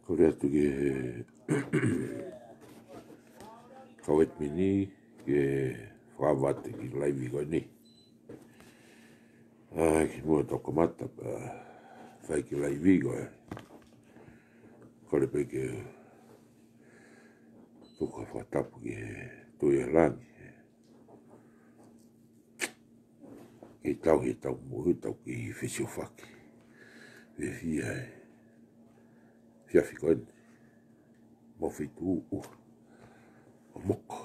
Korea tu ke kawet mini ke whawate ki laivi koe ni. Ki mua toko mata pa whai ki laivi koe. Kore pe ke tuka whatapu ki tui e langi. Ki tau he tau muhu tau ki whisio whaki. E fia e fiafi koe ni. Mowhitu o moko.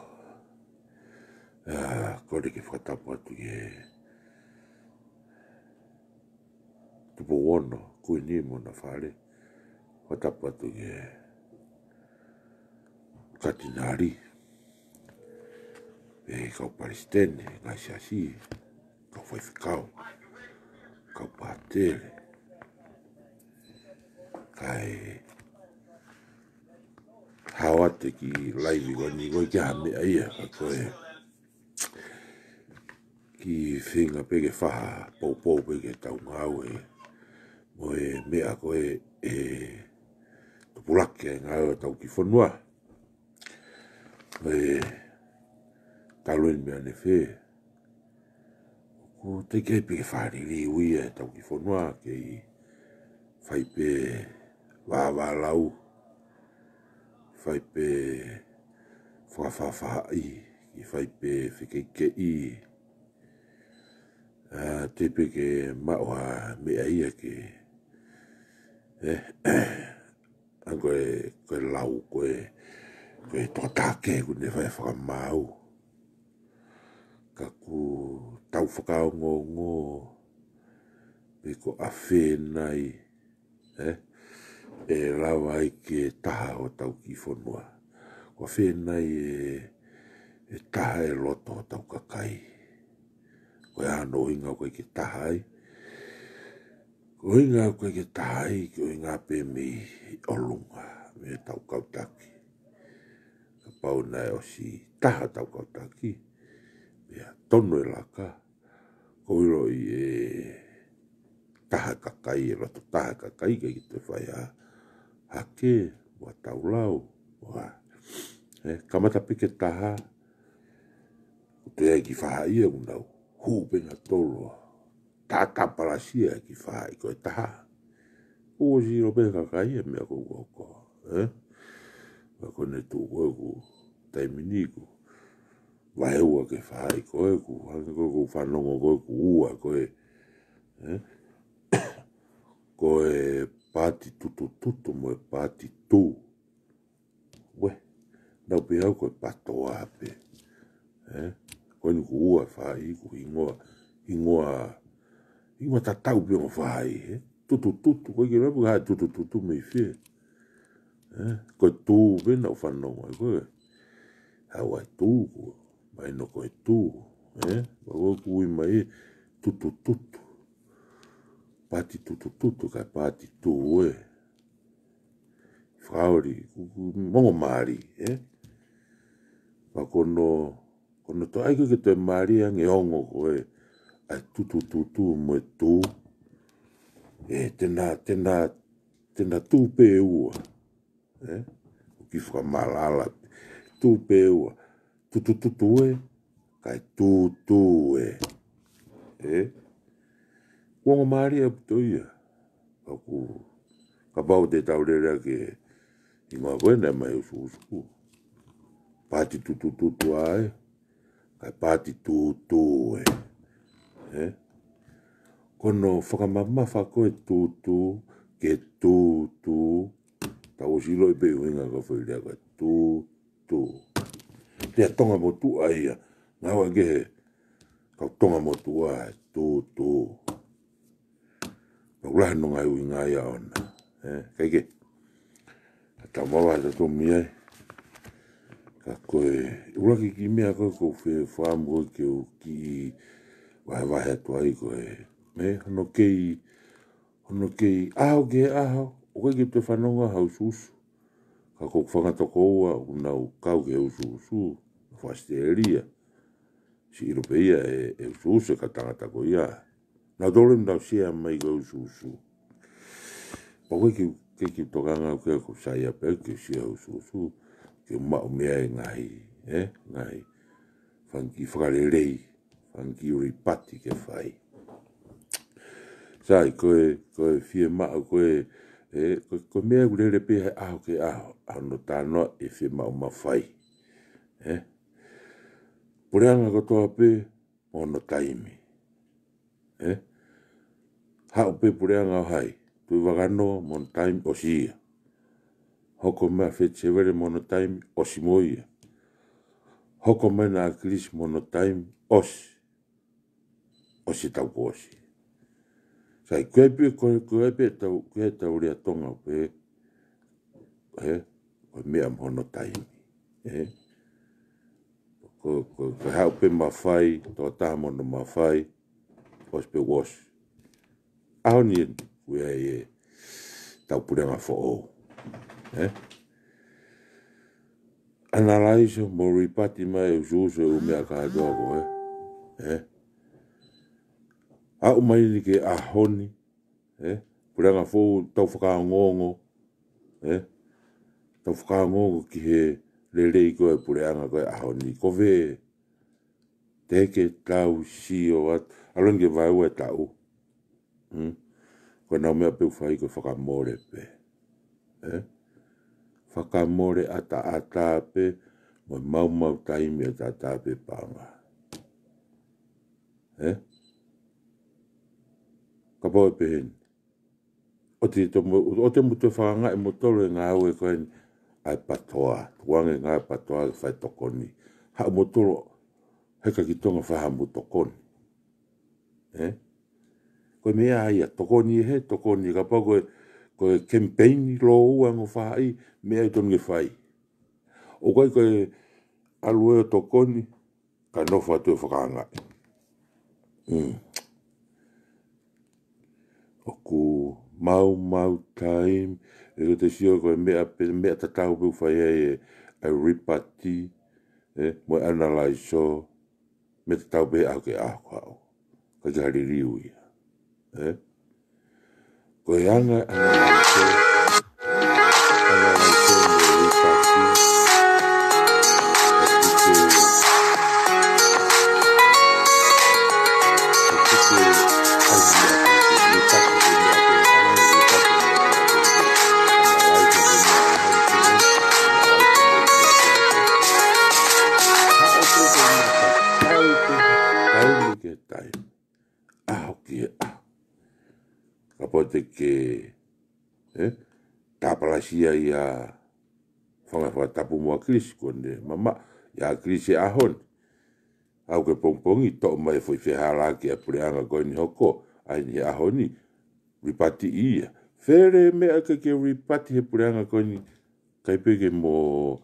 Kore ke whatapu atu ki tupo wono kui ni mo na whare. Whatapu atu ki katinari. E kau Palestine, ngai siasi. Kau whaiwhikau. Kau pātere. Kai hawate ki laivi goni goi ki hame aia. Koe ki whinga peke whaha pou peke tau ngau e. Mo e mea koe e tupulake ngau tau ki whanua. Mo e taluen mea ne whe. Ko te kei peke whari li uia tau ki whanua kei whaipe wāwālau. Whaipe whawhawhai. Ki whaipe whikeikei. Te peke maua mea ia ke koe lau koe tōtake kune whai whakamau. Ka ku tau whakao ngō pe ko a whenai e lawa i ke taha o tau ki whanua. Ko a whenai e taha e loto o tau kakai. Koe ano inga koe ke taha ai. Ko inga koe ke taha ai, ko inga pe mi olunga, me tau kautaki. Ka pau nai o si taha tau kautaki, mea tono e laka, ko iro i taha kakai, e loto taha kakai, ke ki te whai hake, wa tau lau, wa kamata pike taha, te e ki whaha ia unau, hūpenga tolo, tata palasia ki whai koe taha. O si rope kakai e mea kou koko. Wa kone tū koe ku taiminiku. Wa heua ke whai koe ku. Hange koe ku whanongo koe ku ua koe. Koe pāti tutu mo e pāti tū. We, nau pe au koe pato ape. Koe ni ku ua whai ku ingoa tatau pe o whai. Tutu, koe ki rapu hai tutu me i whie. Koe tū pena o whanongo e koe. Hau ai tū koe. Mai no koe tū. Koe kui mai tutu. Pāti tutu kai pāti tū e. Whaori, mongo maari. Pa kono to aiko ke te maari ange ongo koe. Ai tutu mo e tū. Tena tū pe ua. Ki whamalala. Tū pe ua. Tutu e. Kai tū e. Kuongo maari e puto ia. Ka pau te taurerea ke ingoa koe ne mai usu. Pāti tutu ai. Kai pāti tū e. Kono whakamama whakoe tū ke tū. Tau silo i pe uinga ka whairea ka tū. Tea tonga mo tu ai. Ngawa ke he. Kau tonga mo tu ai. Tū. Kau lahi no ngai uinga ia ona. Kaike. Tau mawa ta tō miai. Ka koe. Uraki ki mea koe ko whaamu koe ke o ki wahe atu ai koe. Hono kei aho ke aho. O koe ki te whanonga hau susu. Ka kou whangatoko ua unau kau ke usu. Whasteria. Si Europeia e usu ka tangata ko ia. Nā dole mdau sea mai ko usu. Pa koe ki ke ki tokanga ke ko sai pe ke si au su ke ma mea ngai ngai fanki fralelei fanki ripati ke fai sai ko fie ma ko ko mea gule pe a ke a no tano e fie ma fai pureanga ko toa pe ono taimi ha pe pureanga hai tu vagano mon time o sia hoko me fe chevere mono time o simoia hoko me na kris mono time os tau posi sai kwepe tau ria tonga pe ko mea mono time ko ha pe mafai to ta mono mafai os pe was aonien we tau purenga fo o analyze mo ripati mai ususo o mea ka dogo a o mai ni ke a honi purenga fo tau whakaongongo tau whakaongongo ki he lelei koe purenga koe a honi ko ve teke tau si o at alonge vai ue tau ko na mea pe fai ko whakamore pe whakamore ata pe mo mau taimi ata pe panga ka po pe hen o te mutu whanga e motolo e ngā ue koe ai patoa tuange ngā patoa whai tokoni ha motolo heka ki tonga whaha mu tokoni koe mea ia tokoni he tokoni ka po koe campaign lo uango whai mea i tonge whai o koe alue o tokoni ka nofa tu whakanga o ku mau time e te sio koe mea tatau pu whai e ripati mo analyze so me tatau pe au ke ako ka jari riu ia koe anga analyze me ripati kapote ke tapalasia ia whanga tapu mua kris konde mama ia kris e ahon au ke pongpongi to mai foi fehala ke apureanga koe ni hoko ai ni ahoni ripati ia fere mea ke ripati he pureanga koe ni kai peke mo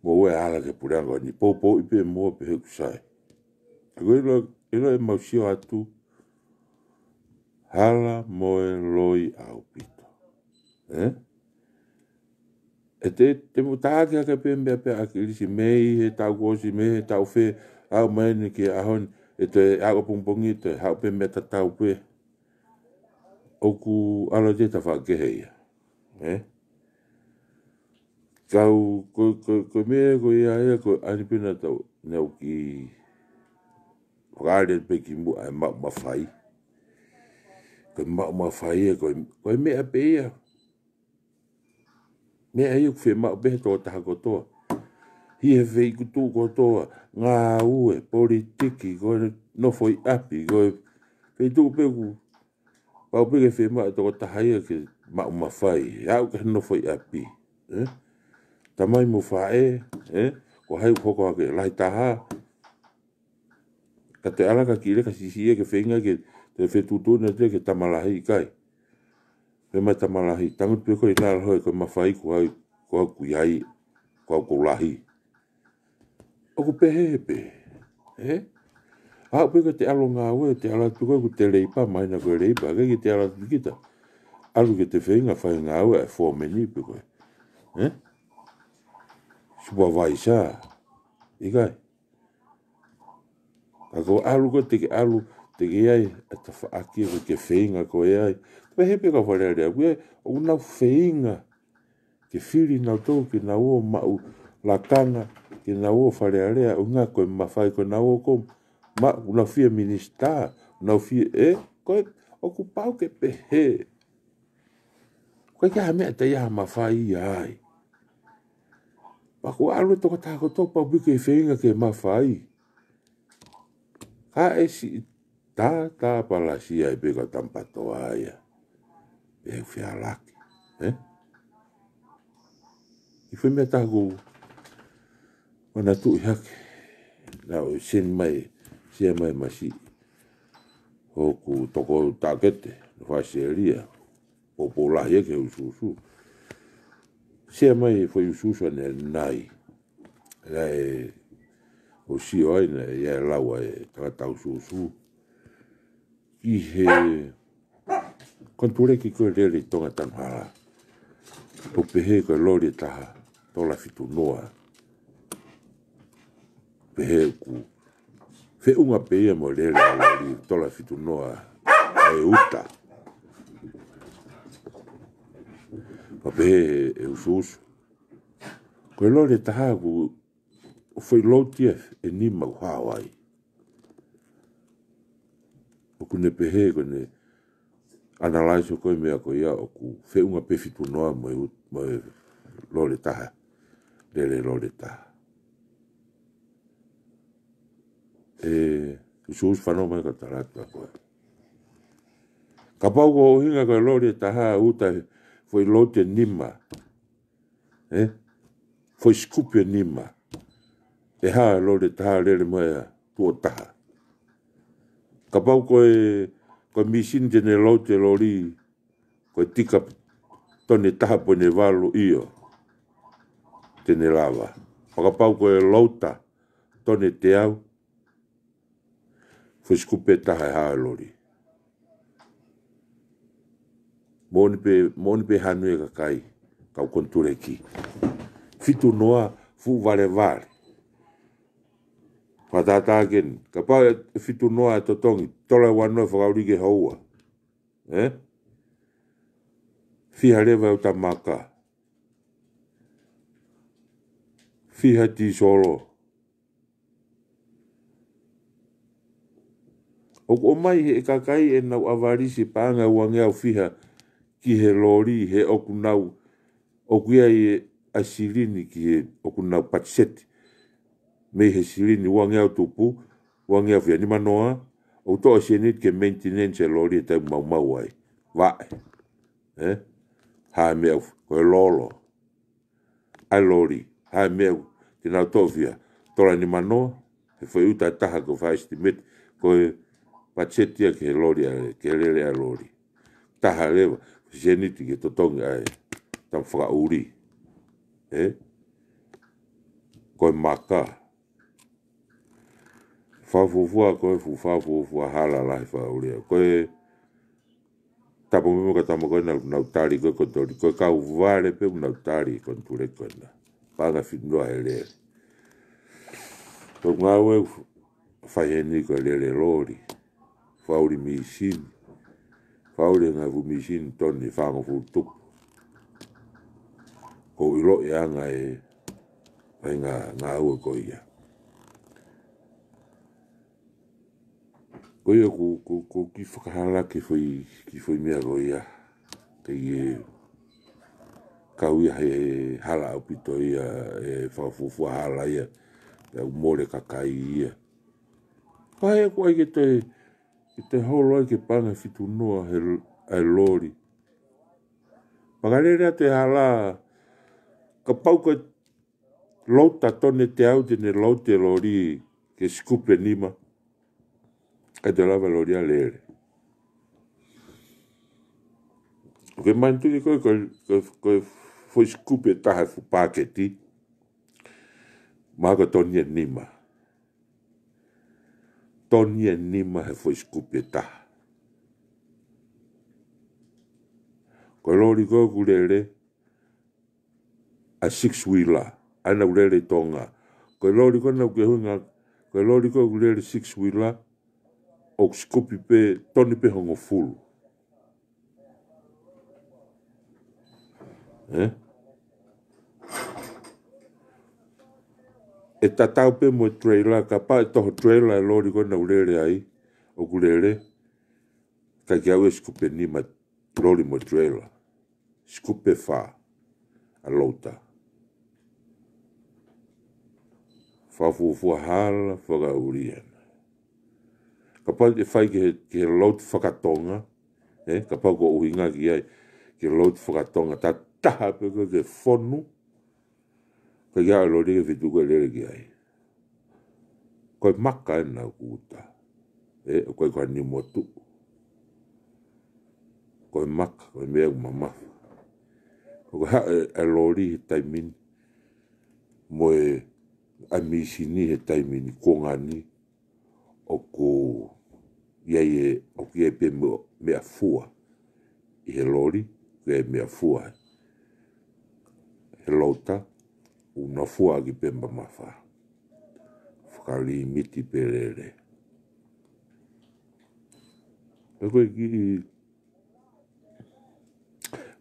ue ala ke pureanga ni popo ipe mo pe heku sai ako ilo e mausio atu hala moe loi au pito e te mutake ka pembe pe akilisi mei he tau kosi mei he tau fe au maini ki ahon e te ako pongpongi te hau pembe ta tau pe oku alo te ta whakehe ia kau ko mea ko ia ko anipina tau neu ki whakare pe ki mu ai mawhai ko mawhai ko mea pe ia mea iu whi mau behe tō taha kotoa hi he whi kutu kotoa ngā ue politiki ko nofo i api ko whi tu peku pau peke whi mau tō taha ia ke mau mawhai au ke nofo i api tamai mo whae ko hai hoko ake lai taha ka te alaka ki reka sisi ke whinga ke te whi tutuna te ke tamalahi kai me mai tamalahi tangut pe ko i nara hoi ko mawhai ko au kuiai ko au koulahi o ku pehe pe au pe ko te alo ngā ue te ala tuko ku te leipa mai na ko leipa ke te ala tukita alu ke te whinga whai ngā ue e fōmeni pe ko supervisor ikai ako alu ko te alu te ge ai ta aki ke feinga ko e ai pe he pe ka fare rea we una feinga ke fili na to ke na o ma la kanga ke na o fare rea unga ko ma fai ko na o ko ma una fia minista na fia ko ocupau ke pe he ko ka me ta ya ma fai ai pa ko alu to ta ko to pa bu ke feinga ke ma fai ka esi ta pala si ai pe ka tampa to ai e fia laki I foi me tago ona tu hak na o sin mai sia mai masi o ku toko takete fa seria popular ye ke ususu sia mai foi ususu ne nai la o si oi ne ia lawa e tata ususu I he konture ki ko le tonga tanhala o pehe ko lori taha tola fitu noa pehe ku fe unga pehe mo le lori tola fitu noa e uta pa pehe e ususu ko lori taha ku foi lotia e nima u Hawaii o kune pehe ko ne analyze ko me ko ia o ku fe unga pe fitu noa mo lori taha le lori taha usus fano mai ka tarata ko ka pau ko hinga ko lori taha uta foi lote nima foi skupia nima e ha lori taha le moa tu taha ka pau ko misin tene lote lori ko tika tone taha pone valo io tene lava ka pau ko lota tone te au foi skupia taha ha lori Moni pe hanu e kakai kau konture ki. Fitu noa fu vale. Patata gen. Kapa fitu noa totongi. Tola wano whakauri ke haua. Fiha lewa uta maka. Fiha ti solo. O mai he kakai e nau avarisi panga wangea fiha ki he lori he oku nau oku ia e a silini ki he oku nau patseti me he silini wangea tupu wangea fia ni manoa o toa senit ke maintenance e lori e tau mau ai vae ha mea ko e lolo ai lori ha mea ki nau toa fia tola ni manoa he foi uta taha ko fa estimate ko e patseti ke he lori ke lele a lori taha lewa jeniti ke totonga ai tam whakauri koe maka whawhufua koe whawhufua hala lai whauria koe tapo mimo ka tamo koe nau tari koe kontori koe kau vare pe nau tari konture koe na panga whitnoa he lere koe ngawe whaheni koe lere lori whauri misini Faule nga vumishin toni fango futup. Ko ilo ya nga nga ue ko ia. Ko ia ko ki whakahala ki foi mea ko ia. Ke ie kau ia he hala upito ia e whawhufua hala ia. Ia umore kakai ia. Pae ko ai ke te holo ke panga fitu noa he lori. Pagalera te hala ka pau ka lota tone te au tene lote lori ke skupe nima. Ka te lava lori a lere. Ke mantu ki koe foi skupe taha fu paketi. Maka tone nima. Tone nima he foi skupe taha. Ko lori ko kulele a 6-wheeler ana ulele tonga ko lori ko na ke hunga ko lori ko kulele 6-wheeler o skupi pe toni pe hongo fulu. E tatau pe mo trailer ka pa to trailer lori ko na ulere ai o kulere ka kia we skupe ni ma lori mo trailer skupe fa a lota fa fu hala fa ga urien ka pa e fai ke lot whakatonga ka pa ko uhinga ki ai ke lot whakatonga ta taha pe ko ke whonu ka ia lori ke whitu ko lere ki ai koe maka e nau kuta koe koe ni motu koe maka koe mea umamafa koe ha e lori he taimini moe a misini he taimini kongani o ko iei o ki e pe mea fua i he lori ke mea fua he lauta una fua ki pe mamafa whakali miti perere e koe ki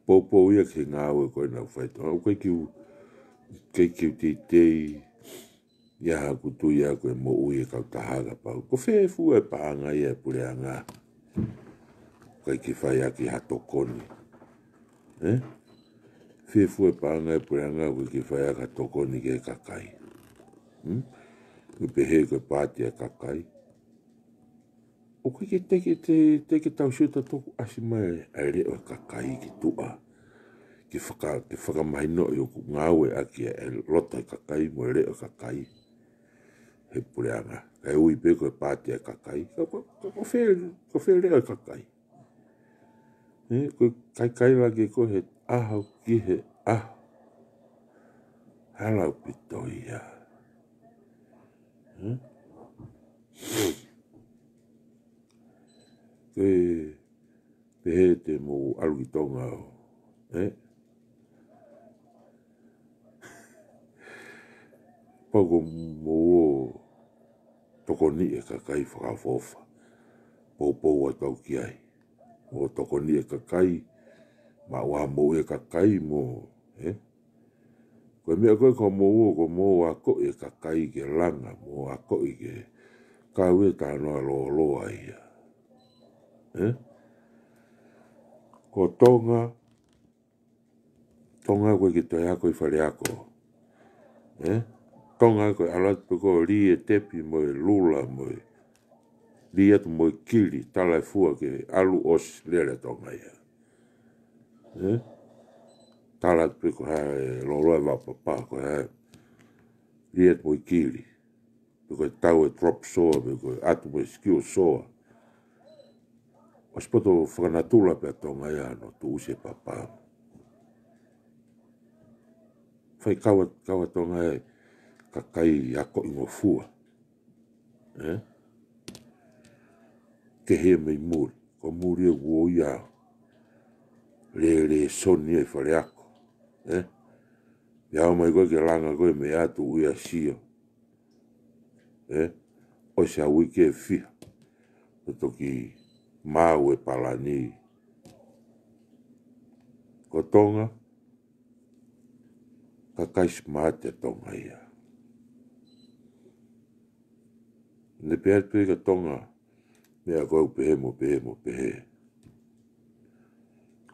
Popo ia ke ngā ue koe nau whaito. O koe kiu te tei ia hakutu ia koe mo ui e kau tahaga pau. Ko whefu e paanga ia pure a ngā. Koe ki whai aki hato koni. Whefu e paanga e pure a ngā koe ki whai aki hato koni ke kakai. Koe pehe koe pāti e kakai. O koe ke teke tau siuta toku asimai a reo kakai ki tua. Ki whakamahino i o ngāwe aki e lota i kakai mo e reo kakai. He pureanga. Kai ui pe koe pāti e kakai. Ko whee reo kakai. Koe kai lage ko he ahau ki he ahau. Halau pito ia. Koe pehe te mo alukitonga o. Pako mo toko ni e kakai whakafofa. Pou a tau ki ai. O toko ni e kakai. Ma waha mo e kakai mo. Koe mea koe ko mo a ko e kakai ke langa. Mo a ko i ke kaue tānoa loa ia. Ko tonga koe ki toi ako i whare ako. Tonga koe alat pe ko ri e tepi mo e lula mo e ri atu mo e kiri tala e fua ke alu os lere tonga ia. Tala pe ko hae lolo e wapapa ko hae ri atu mo e kiri. Pe ko tau e drop soa pe ko atu mo e skill soa. Ospoto whakanatula pe tonga ia no tu use papa. Whai kawa tonga e kakai ako ingo fua. Ke he mei muri. Ko muri e uo ia. Le soni e whare ako. Iau mai koe ke langa koe me atu uia sio. O se aui ke e fia. Toki mau e palani. Ko tonga. Kakai smart e tonga ia. Ne pēr pē ka tonga. Mea koe pehe mo pehe.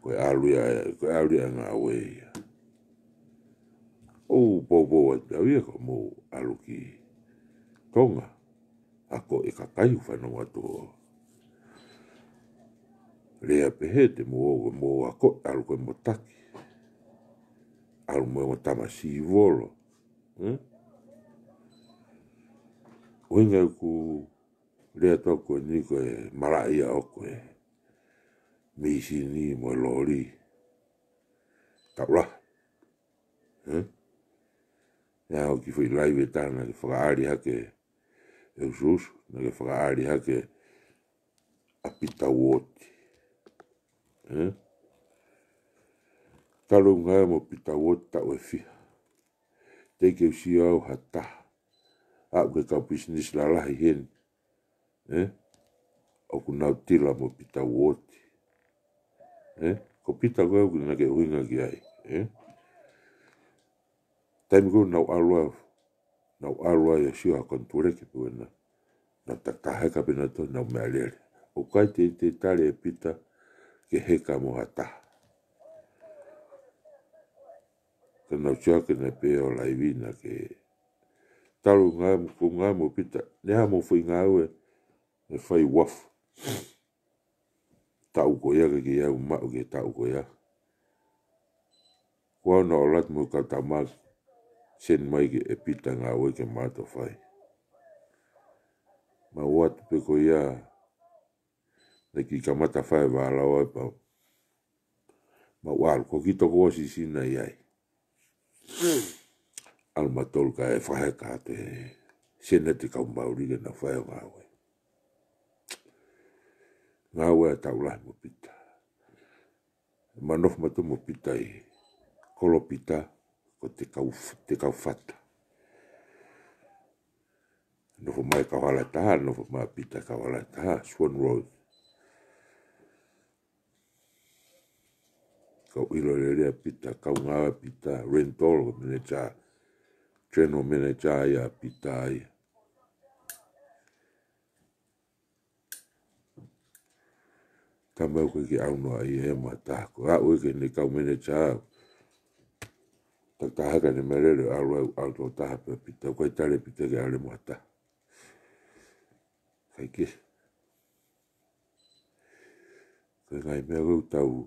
Koe aluia ngā wea. O bobo e pēr ia ko mo aluki tonga. Ako e kakai whanau atu o. Rea pehe te mo ako alu koe mo taki. Alu mo tamasi i volo. Oinga ku rea tau koe ni koe maraia o koe. Misi ni mo lori. Taula. Ia o ki fui laiwe tāna ke whakaari hake e ususu. Na ke whakaari hake apita woti. Karunga mo pita woti tau e fia. Teke usi au hata. Au ke kau business lalahi hen. o kuna tila mo pita woti. Ko pita koe au kuna ke huinga ki ai. Taimi ko nau alua ia siu a konture ki puena. Na takaheka pina to nau mea lere. O kai te tale e pita ke heka mo hata. Ka nau tiake na peo laivina ke talu ngā mo pita. Neha mo fui ngā ue e whai wafu. Tau koia ke ia umau ke tau koia. Kua na o lat mo kata mak sen mai ke e pita ngā ue ke mato whai. Ma watu pe koia na ki kamata whai wālawa e pau. Ma walu ko ki toko o sisina iai. Al matol ka e whahe ka te sena te kau mauri ke na whai o ngā ue. Ngā ue a tau lahi mo pita. Manof matu mo pita i kolo pita ko te kau whata. Nofo mai kau hala taha, nofo mai pita kau hala taha, Swan Road. Kau ilo lelea pita, kau ngā pita, Rentol, meneja, General Manager ia pita ia. Tamau koe ki au noa i e mata, ko a ue ke ne kau manager, tak tahaka ne merele au tō taha pe pita, koe tale pita ke ale mata. Kai ke. Kai ngai mea kau tau,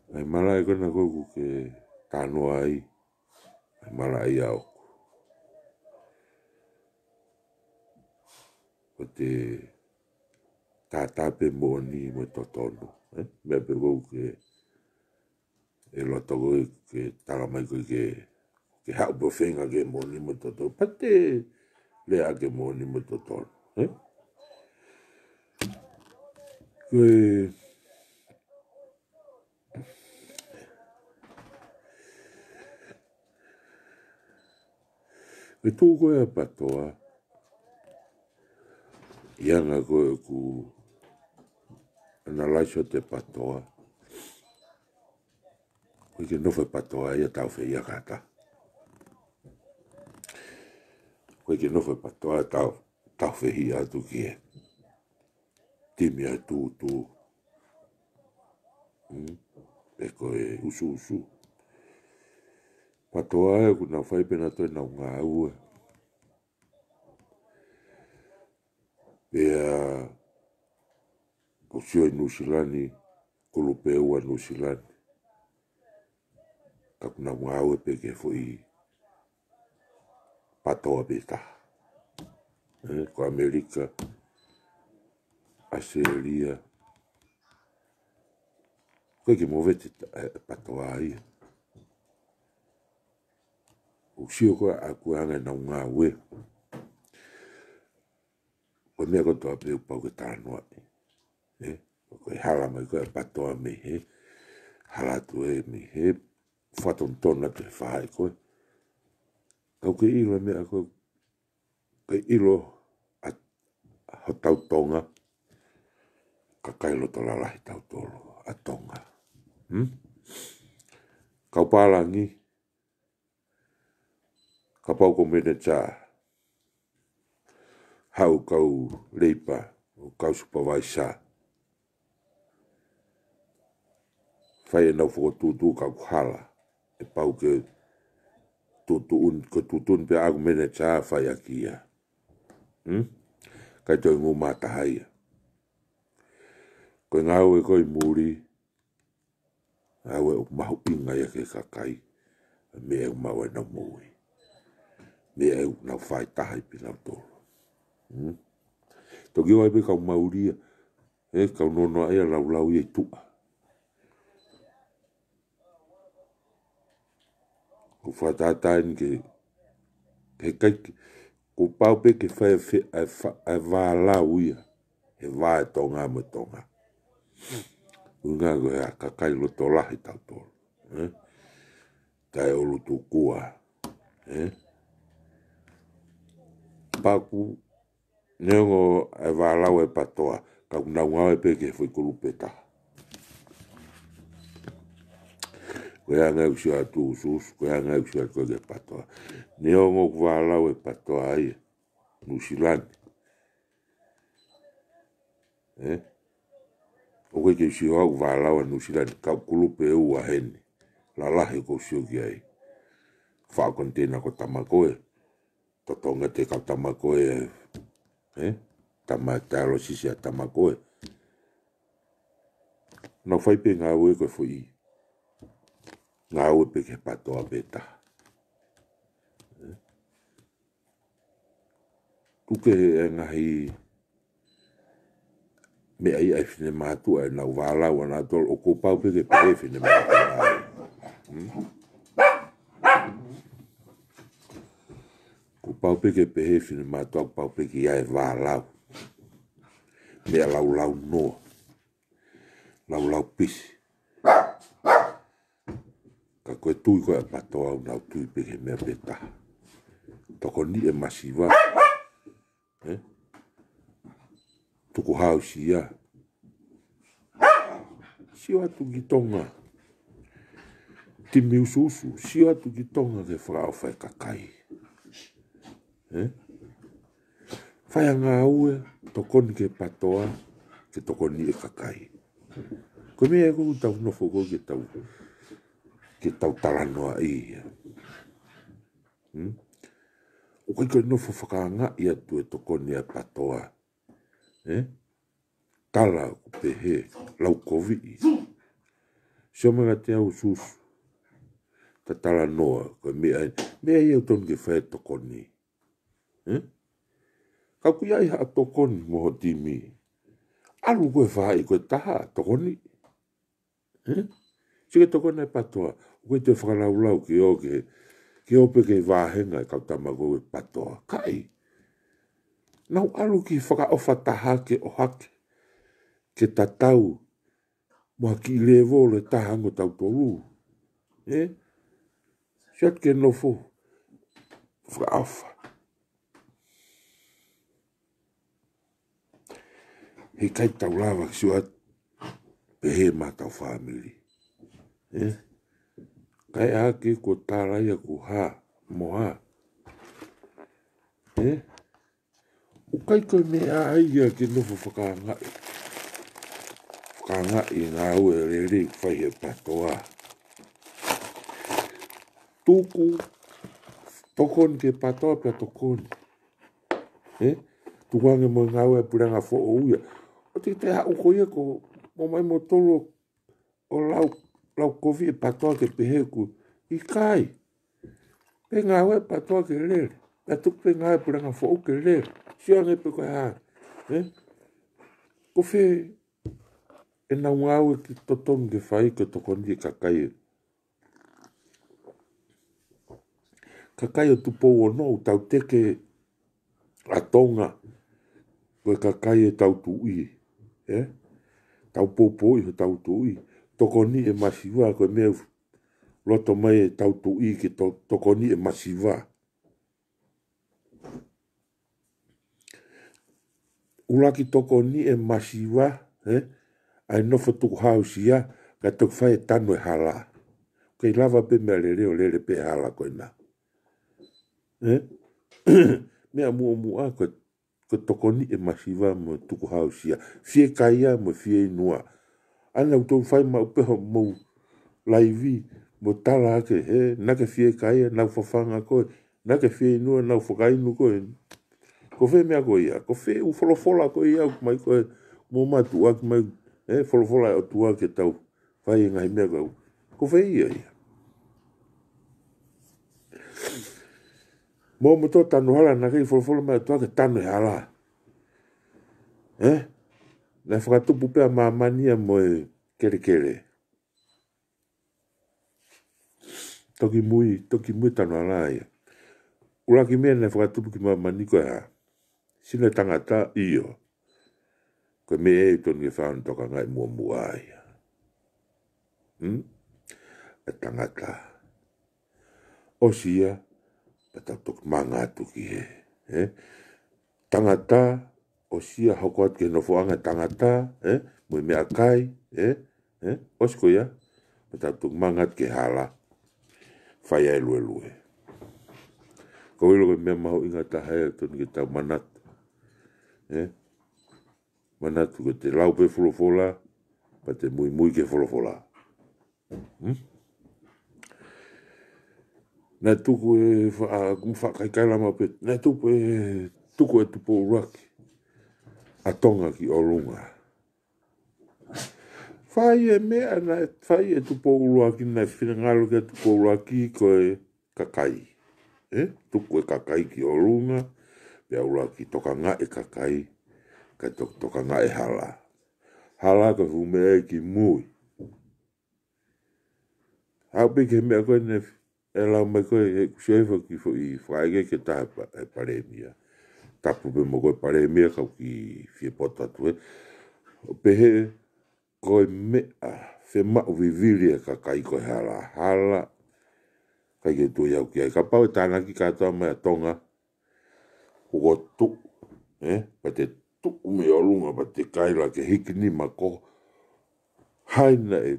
ngai mala e kona kouku ke tānoa ai, ngai mala ai au. Ko te tātāpe mōni mo totono, mea pe kouku ke e loto koe ke taramai koe ke hau po whenga ke mōni mo totono, pate lea ke mōni mo totono. Koe tū koe a patoa, ianga koe ku analaiso te patoa, koe ke nofe patoa ia tau whi ia kata. Koe ke nofe patoa tau whi ia atu ki e. Timi a tū. E koe usu. Patoa e kuna whai pena toi nau ngā ue. Pea kusio i Nusilani, kulupe ua Nusilani. Ka kuna ngā ue pe ke fui patoa peta. Ko Amerika, Australia. Koe ke mowete patoa ia. Usio koe a kuanga nau ngā ue. Koe mea kotoa pe upau ke tānoa. Koe hala mai koe patoa me he. Hala tu e me he. Whatontona te whae koe. Kau ke ilo mea koe. Ke ilo a hotau tonga. Ka kailo tola lahi tau tolo. A tonga. Kau pālangi. Ka pau ko mene tā. Hau kau leipa. Kau supervisor. Whai e nau whakotūtū kau hala. E pau ke tutun pe aku mene tā whai aki ia. Kai toi ngu mātaha ia. Koe ngau e koi muri. Ngau e mahu inga ia ke kakai. Me e mau e nau mui. Me e nau whai taha i pinau tolo. Toki wai pe kau mauria. Kau nono ia lau i tua. Ko whatatain ke kai ko pau pe ke whai e wālau ia. He wāe tonga mo tonga. Unga koe a kakai loto lahi tau tolo. Tai o lutu kua. Paku Neongo e wālau e patoa, ka unau e peke foi kulupeta. Koe anga usua tu usus, koe anga usua koe ke patoa. Neongo wālau e patoa ai, Nusilani. O koe ke usua au wālau e Nusilani, ka kulupe e ua heni. La lahe ko usio ki ai. Whakontena ko tamakoe. Totonga te ka tamakoe tama talo sisi a tamakoe. Na whaipe ngā ue koe fui. Ngā ue pe ke patoa beta. Tuke e ngahi me ai ai fine mātua e nau wālau ana tol o ko pau pe ke pe fine mātua. Ko pau pe ke pe fine mātua pau pe ke ai wālau. Me lau lau noa. Lau lau pisi. Ka koe tui koe patoa au nau tui pe ke mea beta. Toko ni e masiva. Tuku hau sia. Sio atu ki tonga. Timi ususu. Sio atu ki tonga ke whakao whai kakai. Whai anga aue. Tokoni ke patoa. Ke tokoni e kakai. Ko mea e kuku tau nofo ko ke tau. Ke tau talanoa i. O kai koe nofo whakaanga i atu e tokoni e patoa. Tala ko pehe. Lau kovi. Sio mga te au susu. Ta tala noa. Koe mea i au tonu ke whae tokoni. Kau kui ai haa tokoni moho timi. Alu koe whae koe taha tokoni. Sike tokoni e patoa. Koe te whakalau lau ki o ke. Ke ope ke wāhenga e kau tamago e patoa. Kai. Nau alu ki whakaofa taha ke o hake. Ke tatau. Mua ki levo le taha ngo tau tolu. Siat ke nofo. Whakaofa. He kai tau lawa ki suat. Pehe ma tau family. Kai ake ko tāraia ko ha. Moha. O kai koe mea aia ke nofo whakaangai. Whakaangai ngā ue rere whai he patoa. Tuku. Tokon ke patoa pia tokon. Tukuange mo ngā ue puranga fo o uia. O te hau koia ko mo mai mo tolo o lau kovi e patoa ke pehe ku. I kai. Pe ngā ue patoa ke lere. Pia tuku pe ngā ue puranga fo o ke lere. Siange pe koe haa. Ko whi e nau ngā ue ki totonu ke whai ke tokoni e kakai. Kakai o tupou o nou tau teke a tonga. Koe kakai e tau tui. Tau popo i ho tau tui. Tokoni e masiva koe mea loto mai e tau tui ke tokoni e masiva. Ulaki tokoni e masiva. Ai nofo tuku hausia. Ka tuku whai e tano e hala. Kei lava pe mea lere o lere pe hala koe na. Mea mua koe. Ko tokoni e masiva mo tuku hausia. Fie kaia mo fie inua. Ana utou whai ma upeho mo laivi. Mo tala ake. Nake fie kaia nau whawhanga koe. Nake fie inua nau whakainu koe. Ko whe mea koe ia. Ko whe u wholofola koe ia. Mai koe mo matu aki mai. Wholofola o tua ke tau. Whai ngai mea koe. Ko whe ia ia. Mo moto tanu hala na kei wholofola mai o tua ke tanu e hala. Na whakatupu pia mamania mo e kere. Toki mui tanu hala ia. Uraki mea na whakatupu ki mamani koe ha. Sine tangata iyo. Koe me e tonu ke whaanu toka ngai mua ia. E tangata. Osia. Patau toki manga tuki he. Tangata o sia hoko atu ke nofoanga tangata, mo mea kai, osko ia, me tatu mangat ke hala, whai ai lue lue. Ko ilo ke mea maho inga tahaya tonu ke tau manatu, manatu ke te laupe folofola, pa te mui mui ke folofola. Na tuku e kumwhakaikai lama pe, na tuku e tupo uraki, a tonga ki o lunga. Whai e mea na, whai e tupo uraki na whinangalo ke tupo uraki ko e kakai. Tuku e kakai ki o lunga, pia uraki toka ngā e kakai, ka toka ngā e hala. Hala ka humea ki mui. Hau peke mea koe ne, e lau mai koe e kusefa ki fo i whaege ke taha e paremia. Tapu pe mo koe paremia kau ki fie potatu e. Pehe koe mea, fe mau viviri e kakai koe hala. Hala, kai ke tu iau ki ai. Ka pau e tāna ki katoa mai a tonga, huko tuk, pa te tuk me o lunga, pa te kaila ke hiki ni ma ko haina e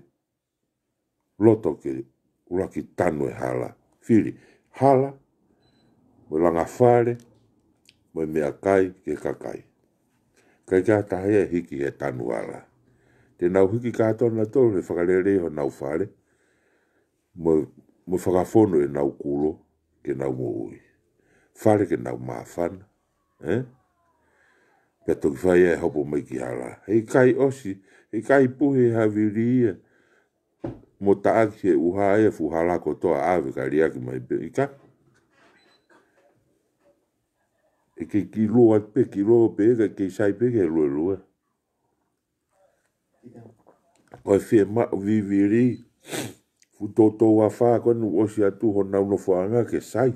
loto ke uraki tanu e hala. Fili, hala, mo langa whare, mo mea kai ke kakai. Kai ka tahe e hiki e tanu hala. Te nau hiki katoa na tolu e whakarere ho nau whare, mo whakafono e nau kulo ke nau mo ui. Whare ke nau mawhana, Pea toki whai e hopo mai ki hala. Hei kai osi, hei kai puhe haviri ia. Mo taaki e uha e fuhala ko toa ave ka riaki mai pe. Ika? E ke ki loa pe, ki loa pe, ke sai pe ke lua lua. Koe fie ma viviri, futoto wa wha konu osi atu ho nau no whaanga ke sai.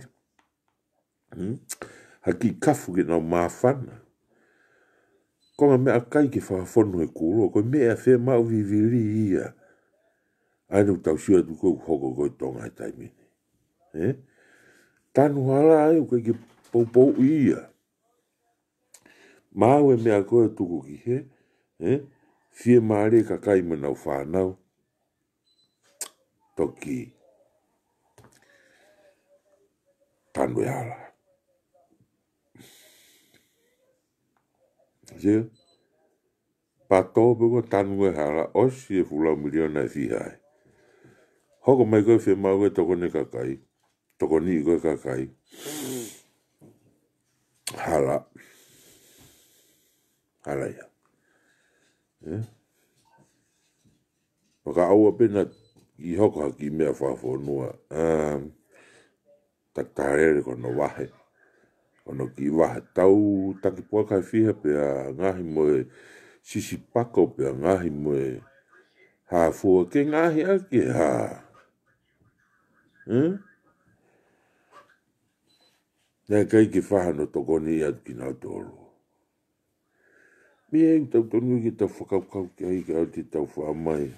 Haki kafu ke nau mawhana. Konga mea kai ke whakafonu e kuro, koe mea fie ma viviri ia. Ainu tau sua tu kou hoko koe tonga e taimini. Tanu hala ai koe ke poupou ia. Mau e mea koe tuku ki he. Fie maare ka kai manau whanau. Toki. Tanu e hala. Zio. Pato peko tanu e hala. Osi e fulau miliona e fihai. Hoko mai koe fie mau e toko ne kakai. Toko ni koe kakai. Hala. Hala ia. Maka aua pena i hoko haki mea whafonua. Tatarere kono wahe. Kono ki wahe tau taki puakai fiha pea ngahi moe sisi pako pea ngahi moe hafua ke ngahi ake ha. Nea kai ki whahano tokoni atu ki nau tolu. Mie tau tonu ki tau whakaukau ki ai ka au ti tau whamai.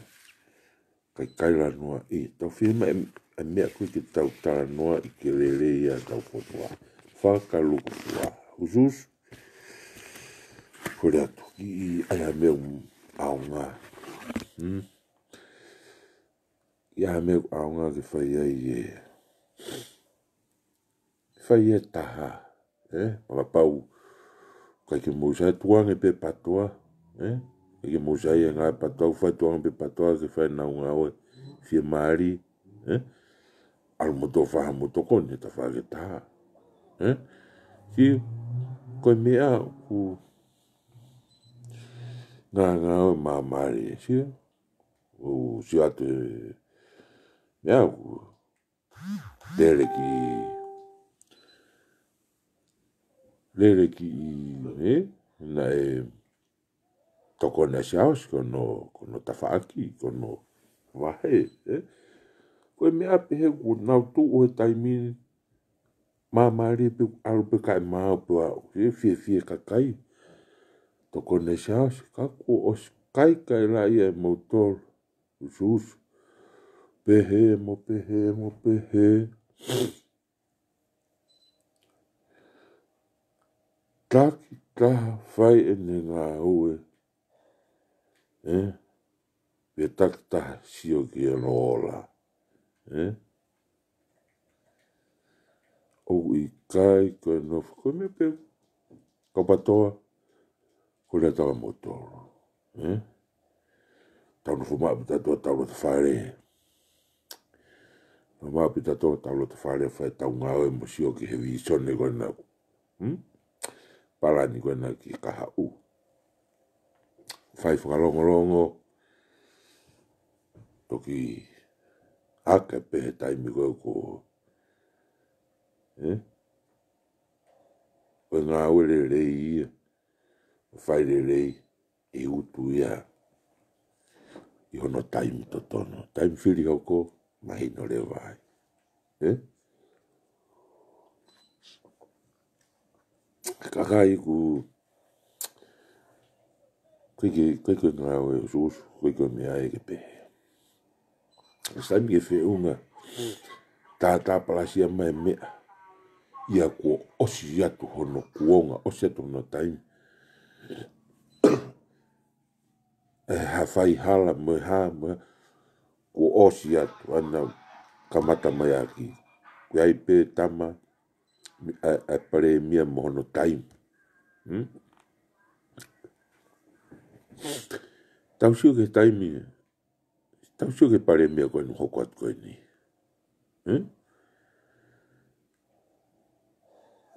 Kai kaila noa i. Tau whima e mea koe ki tau tala noa i ke lele ia tau potua. Whakaluku fua. Usus. Kore atu ki ai mea au ngā. Ia mea au ngā ki whai ai e. Whai e taha. Maka pau. Kai ke mousai tuange pe patoa. Kai ke mousai e ngā patoa. Whai tuange pe patoa ke whai nau ngā oe. Fie maari. Alu moto whaha moto kone ta wha ke taha. Ki koe mea ku ngā oe maa maari. Si si atu mea ku lere ki na e toko na siaos kono tafaaki kono wahe koe mea pehe ku nau tu o e taimini mamari pe alu pe kai maa pe fie kakai toko na siaos kaku os kai la ia e motor usus pehe mo pehe ta fai e ne ngā ue, pe takta sio ki e rola, o I kai ko e nofu, ko me pe kapatoa, ko le tawa motoro, tau no fuma pita toa tau lo te whaere, no maa pita toa tau lo te whaere whae tau ngā oe mo sio ki he visone koe nau, palani koe nau ki kaha u, whai whakalongolongo, toki haka pe he taimi koe ko, koe ngā oe le rei ia, whai le rei, e utu ia, I hono taimi to tono, taimi whiri hau ko, mahi no le vai, kakai ku, koe ngā oe ususu, koe mea e ke pehe. Saimi ke whiunga, tā palasia mai mea, ia ko osi atu hono kuonga, osi atu hono taimi. Ha whai hala mo ha mo, ko osi atu ana kamata mai aki. Kua I pe tama, a pare mia mo hono taimi. Tau siu ke taimi, tau siu ke pare mia koe no hoko atu koe ni.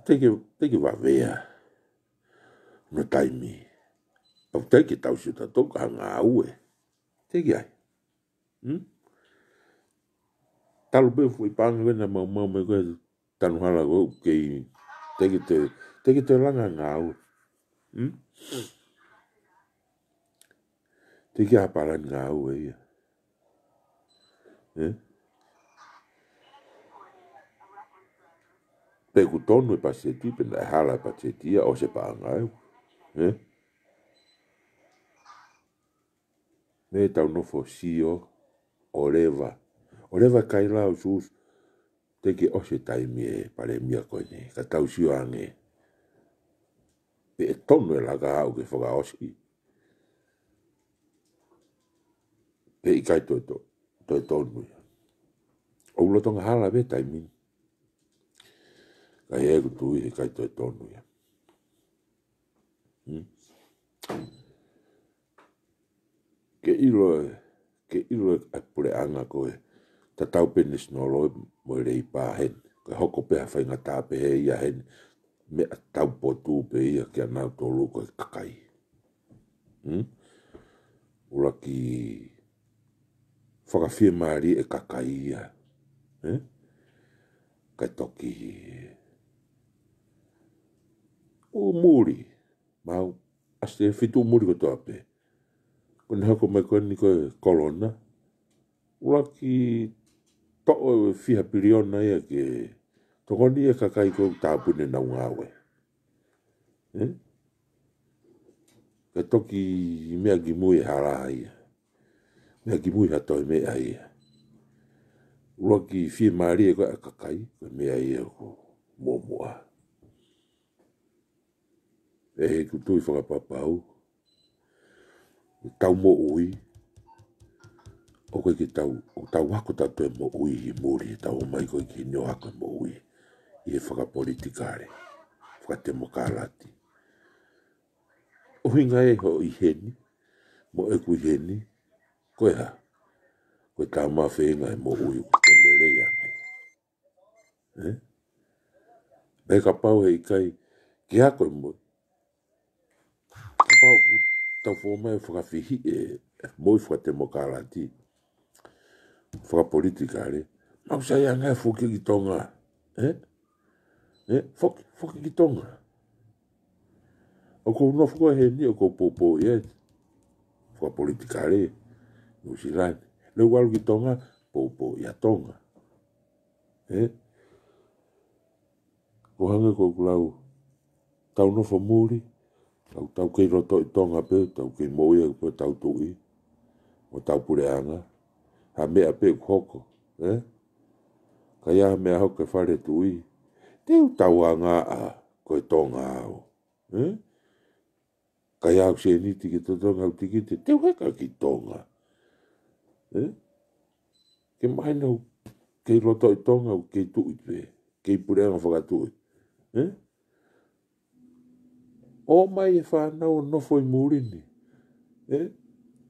Teke wa vea, no taimi. Au teke tau siu ta toka hanga aue. Teke ai. Talu pe fui panga wena mau me koe tanu hala koe kei teke te langa ngā aue. Teke haparan ngā aue ia. Pe ku tonu e paseti, pe na hala e paseti ia o se panga au. Me tau nofo sio o leva. O leva kai lao sus teke o se taimi e pare mia koe ne. Ka tau sio ange. Pe e tonu e laga au ke whaka oski. Pe I kai toi tonu ia. O ulotonga hala ve taimi. Kai egu tui e kai toi tonu ia. Ke ilo e pure anga koe. Ta tau penis no loi mo rei pa hen. Ka hoko pea whainga tāpe he ia hen. Me a tau potu pe ia ki anau tolu koe kakai. Ula ki whakawhia maari e kakai ia. Kai toki o muri. Mau aste fitu muri ko toa pe. Kone hako mai koe ni koe kolona. Ula ki to'o e fiha piriona ia ke tokoni e kakai koe tāpune na ungawe. Kai toki mea gimui e hara ia. Mea gimui hatoi mea ia. Ula ki fia maari e koe a kakai. Koe mea ia ko mua. E he kutui whakapapau. Tau mo ui. O koe ki tau wako tatu e mo ui I muri. Tau mai koe ki nio hako e mo ui. I he whakapolitikare. Whakatemokalati. O hinga e ho I heni. Mo e kui heni. Koe ha. Koe tau mawhenga e mo ui. Koe lele ia me. Beka pau he I kai. Ki hako e mo. Ka pau tau fōmai whakawhihi e moi whakatemokalati. Whakapolitikare. Mau sai anga e whuki ki tonga. Whuki ki tonga. O kou nofu koe he ni o kou popo i e. Whakapolitikare. New Zealand. Leu walu ki tonga. Popo i a tonga. Ko hanga kou kulau. Tau nofu muri. Tau kei roto I tonga pe. Tau kei moia pe tau tui. O tau pure anga. Ha mea pe koko. Ka ia mea hau ke whare tui. Teu tau anga a koe tonga au. Kai au se ni tiki to tonga au tiki te weka ki tonga. Ke mai nau, ke loto i tonga au ke tu i pe, ke pureanga whakatui. O mai e whanau nofo i murini.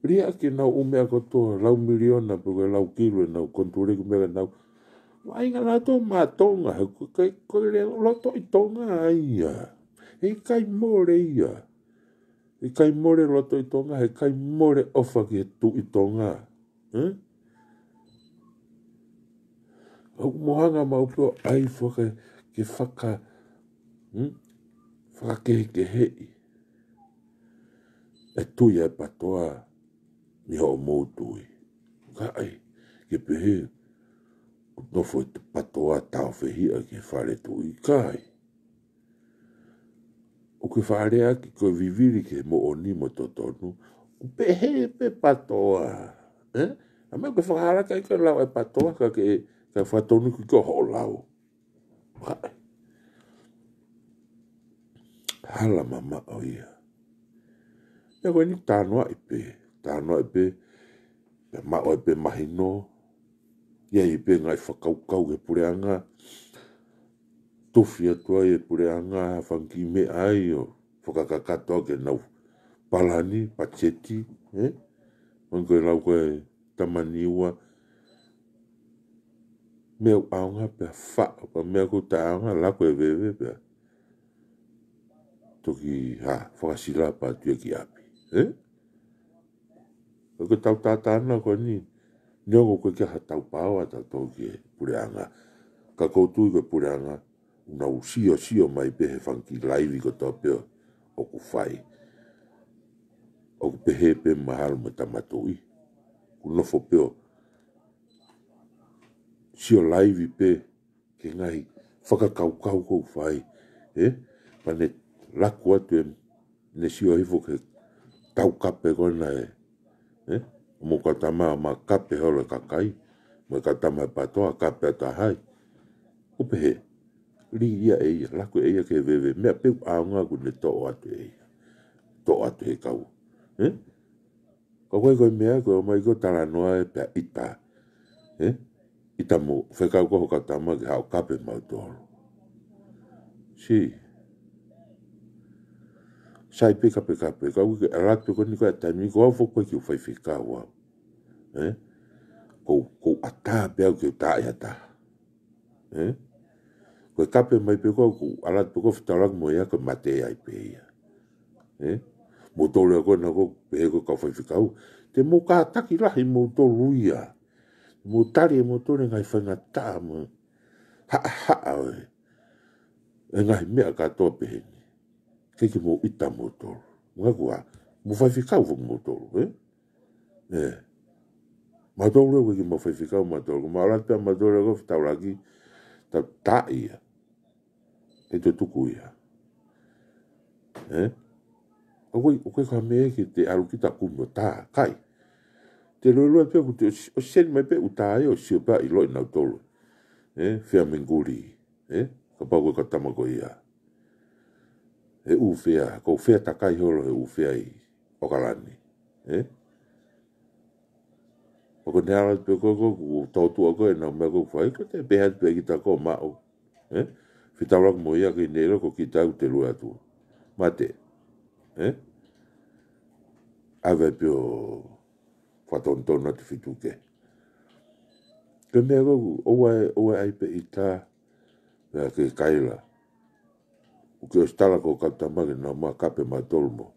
Ria ke nau umea kotoa, lau miliona puke lau kilo e nau konturi kumea nau. Ai ngā rātou mā tonga, koe le loto i tonga aia. E kai more ia. E kai more loto i tonga, e kai more ofa ki e tu i tonga. Au mohanga maupio ai whaka ke whaka, whaka ke hei. E tui e patoa ni ho moutui. Ka ai, ke pehe, no foi te patoa tau whehia ke whare tui kai. O ke whare aki koe viviri ke mo o ni mo totonu, o pehe pe patoa. A mea ke whakaraka i ka lau e patoa ka ke whatonu ki ko ho lau. Kai. Hala mama o ia. Ia koe ni tānoa i pe, pe mao i pe mahino, ia i pe ngai whakaukau ke pureanga, tofi atua i pureanga, whanki me ai o whakakakatoa ke nau palani, pacheti, koe lau koe tamaniua, mea aonga pe wha, pa mea ko ta aonga la koe vewe pe. Toki whakasila pa tua ki api. Ko tau tātāna koe ni, niongo koe kia hatau pāua ta tau ki pureanga. Ka koutu i koe pureanga, una sio mai pehe whanki laivi ko tau peo o ku whai. O ku pehe pe mahalo me tamatui. Ku nofo peo. Sio laivi pe, ke ngai whakakaukau kou whai. Pane laku atu e ne sio hifo ke tau kape kona mo katama ma kape holo kakai. Mo katama patoa kape ata hai. Upehe, li ia eia, laku eia ke vewe. Mea peu aunga ku ne to'o atu eia. To'o atu he kau. Ka koe mea koe mai ko tala noa e pia ita. Ita mo, whekau koho katama ke hao kape mau toro. Si. Sai pe kape, kau ke alatu ko ni koe atani, ko au foko ki ufai whikau au. Ko ata pia ke ta e ata. Koe kape mai pe ko alatu ko whitarak mo ia ko mate ai pe ia. Mo tole ko na ko pe ko ka ufai whikau. Te mo ka ataki lahi mo tolu ia. Mo tari e mo tole ngai whangata mo. Ha oe. E ngai mea ka toa pe ke mo ita mo tolu. Mga kua, mo whai whikau fo mo tolu. Ma tolu e ki mo whai whikau mo tolu. Ma alatu ma tolu e ko whitauraki ta ia. E to tuku ia. O koe ka mea ki te aru ki ta kumo ta, kai. Te loa pia ku te o sen mai pe uta e o sio pa i loi nau tolu. Fea minguri. Ka pau koe ka tamako ia. E u fea, ko fea takai holo e u fea i okalani. O ko ne ala pe ko tautu a koe na mea ko whai, ko te pehat pe ki ta ko mao. Whitaurak mo ia ki nero ko ki tau te lua tu. Mate. Awe pe o whatontona te whituke. Ke mea ko oa ai pe i ta mea ke kaila. O ke o stala ko kautamake na ma kape ma tolmo.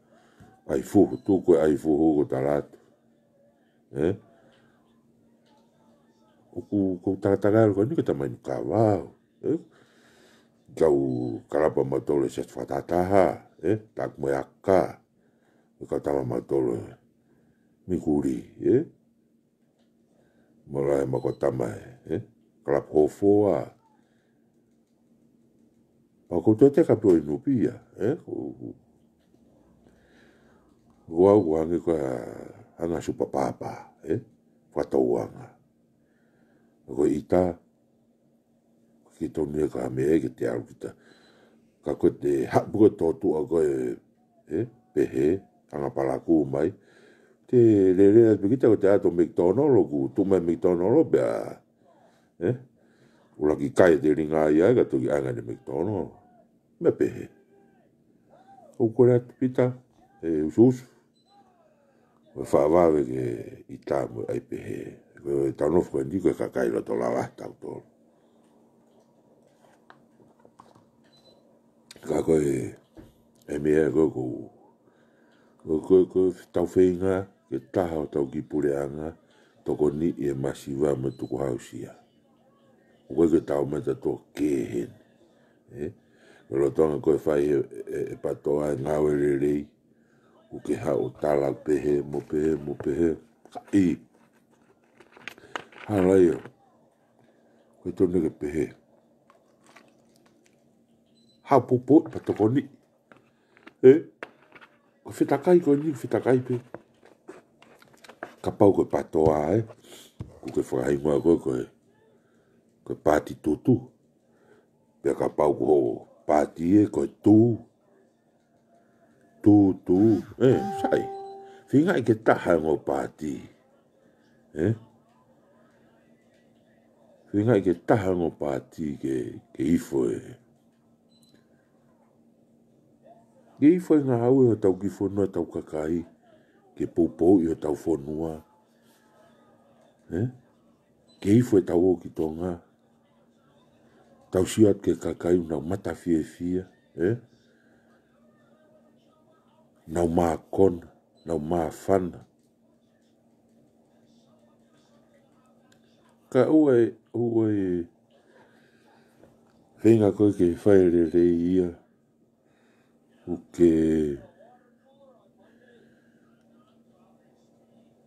Ai fuhu, tu koe ai fuhu ko talatu. O ku takatagaro ko ni ka tamai ni ka wao. Kau kalapa ma tolo se whatataha. Tak mo yaka. Ka tama ma tolo. Mikuri. Molai ma ko tamai. Kalap hofoa. Pa ko te ka po inupia. Wau wangi ko anga supa papa. Whatauanga. Ko ita. Ki tonu ka me ke te au kita. Ka ko te hapu ko totu a koe. pehe, anga palaku mai. Te lelea pekita ko te ato McDonald's ku, tu mai McDonald's bea, ula ki kai te ringa ia ka toki anga de McDonald's. Me pehe. O kore atu pita, ususu. Me whaawawe ke i tāmu ai pehe. Ko tanofu e niko e kakai lo to lawa tau tō. Ka koe e mea ko tau whenga ke taha o tau ki pureanga toko ni e masiwa me tuku hausia. O koe ke tau meta tō kehen. Lo tonga koe whai e patoa e ngawe rei o ke hao tala pehe mo pehe ka i. Halai o. Koe tōne ke pehe. Hao popo pa toko ni. Ko whitakai koe ni whitakai pe. Ka pau koe patoa ko ke whakaingoa koe pāti tutu. Pea ka pau ko pāti koe tū. Sai. Whinga i ke taha ngō pāti. Whinga i ke taha ngō pāti ke ifo e. Ke ifo e ngā hau e o tau ki whanua tau kakai. Ke poupou i o tau whanua. Ke ifo e tau o ki tonga. Tau siat ke kakai nau mata fia. Nau maa kona. Nau maa whana. Ka ue whenga koe ke whaere rei ia. O ke